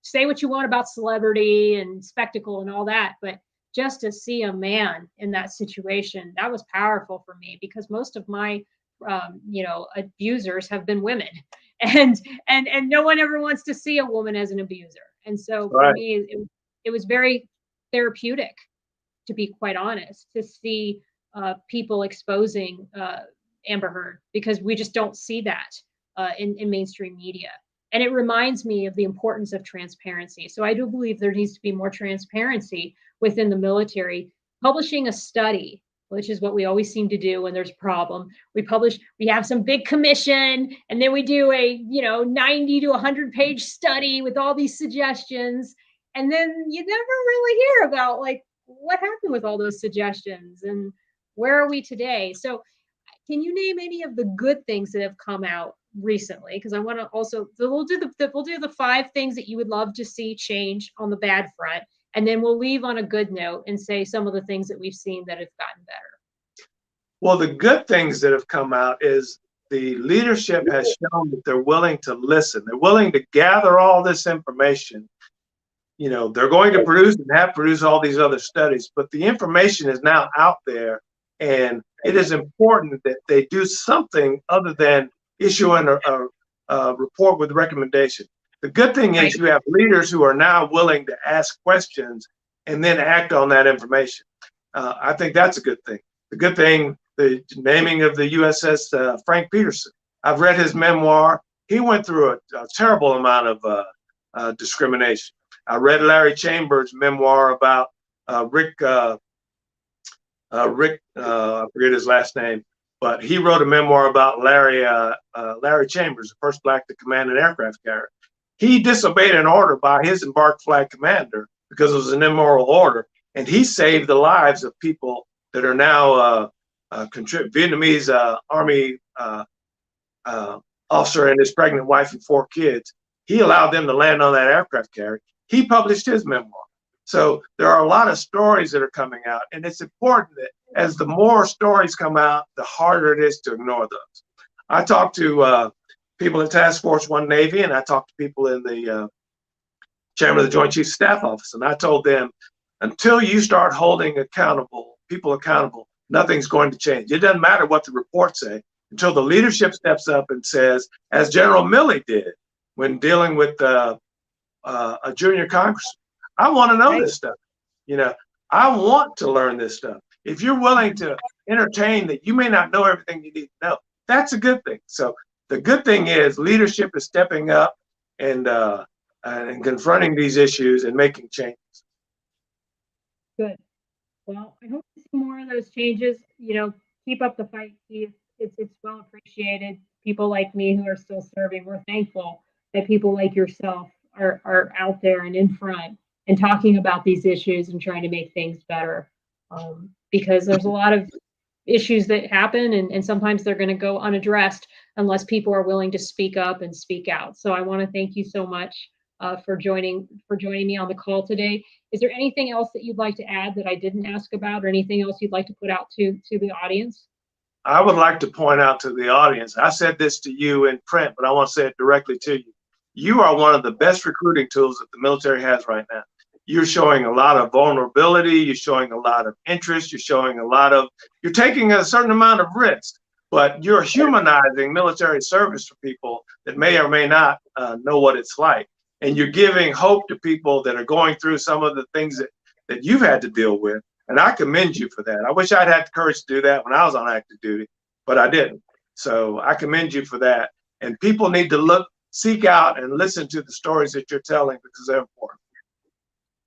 say what you want about celebrity and spectacle and all that, but just to see a man in that situation, that was powerful for me, because most of my abusers have been women, and no one ever wants to see a woman as an abuser. And so for me, it was very therapeutic, to be quite honest, to see people exposing Amber Heard, because we just don't see that in mainstream media. And it reminds me of the importance of transparency. So I do believe there needs to be more transparency within the military. Publishing a study, which is what we always seem to do when there's a problem. We have some big commission, and then we do a 90 to 100 page study with all these suggestions. And then you never really hear about what happened with all those suggestions and where are we today? So can you name any of the good things that have come out recently? Because I want to also, we'll do the 5 things that you would love to see change on the bad front, and then we'll leave on a good note and say some of the things that we've seen that have gotten better. Well, the good things that have come out is the leadership has shown that they're willing to listen. They're willing to gather all this information. They're going to produce and have produced all these other studies, but the information is now out there, and it is important that they do something other than issuing a report with recommendation. The good thing is you have leaders who are now willing to ask questions and then act on that information. I think that's a good thing. The good thing, the naming of the USS Frank Peterson. I've read his memoir. He went through a terrible amount of discrimination. I read Larry Chambers' memoir about Rick, I forget his last name, but he wrote a memoir about Larry Chambers, the first black to command an aircraft carrier. He disobeyed an order by his embarked flag commander because it was an immoral order, and he saved the lives of people that are now Vietnamese Army officer and his pregnant wife and 4 kids. He allowed them to land on that aircraft carrier. He published his memoir. So there are a lot of stories that are coming out, and it's important that as the more stories come out, the harder it is to ignore those. I talked to people at Task Force 1 Navy, and I talked to people in the chairman of the Joint Chiefs of Staff Office, and I told them, until you start holding people accountable, nothing's going to change. It doesn't matter what the reports say until the leadership steps up and says, as General Milley did when dealing with a junior congressman, I want to know this stuff. I want to learn this stuff. If you're willing to entertain that you may not know everything you need to know, that's a good thing. So the good thing is leadership is stepping up and confronting these issues and making changes. Good. Well, I hope to see more of those changes. Keep up the fight, Keith. It's well appreciated. People like me who are still serving, we're thankful that people like yourself are out there and in front and talking about these issues and trying to make things better. Because there's a lot of issues that happen, and sometimes they're going to go unaddressed unless people are willing to speak up and speak out. So I want to thank you so much for joining me on the call today. Is there anything else that you'd like to add that I didn't ask about, or anything else you'd like to put out to the audience? I would like to point out to the audience, I said this to you in print, but I want to say it directly to you. You are one of the best recruiting tools that the military has right now. You're showing a lot of vulnerability. You're showing a lot of interest. You're taking a certain amount of risk, but you're humanizing military service for people that may or may not know what it's like. And you're giving hope to people that are going through some of the things that you've had to deal with. And I commend you for that. I wish I'd had the courage to do that when I was on active duty, but I didn't. So I commend you for that. And people need to seek out and listen to the stories that you're telling, because they're important.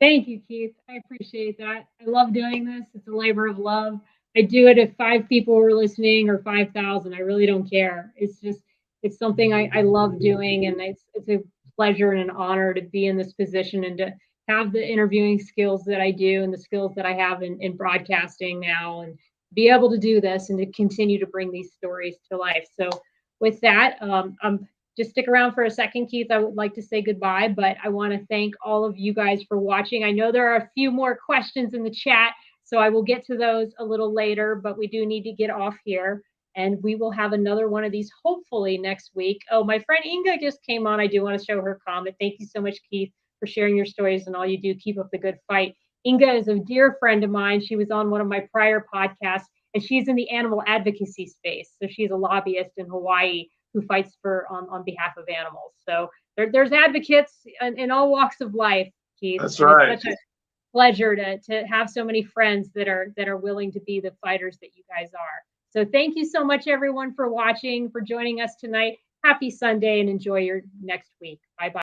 Thank you, Keith. I appreciate that. I love doing this. It's a labor of love. I do it if 5 people were listening or 5,000. I really don't care. It's something I love doing, and it's a pleasure and an honor to be in this position and to have the interviewing skills that I do and the skills that I have in broadcasting now, and be able to do this and to continue to bring these stories to life. So with that, just stick around for a second, Keith. I would like to say goodbye, but I want to thank all of you guys for watching. I know there are a few more questions in the chat, so I will get to those a little later, but we do need to get off here, and we will have another one of these hopefully next week. Oh, my friend Inga just came on. I do want to show her comment. Thank you so much, Keith, for sharing your stories and all you do. Keep up the good fight. Inga is a dear friend of mine. She was on one of my prior podcasts, and she's in the animal advocacy space. So she's a lobbyist in Hawaii who fights on behalf of animals. So there's advocates in all walks of life, Keith. That's right. It's such a pleasure to have so many friends that are willing to be the fighters that you guys are. So thank you so much, everyone, for watching, for joining us tonight. Happy Sunday, and enjoy your next week. Bye-bye.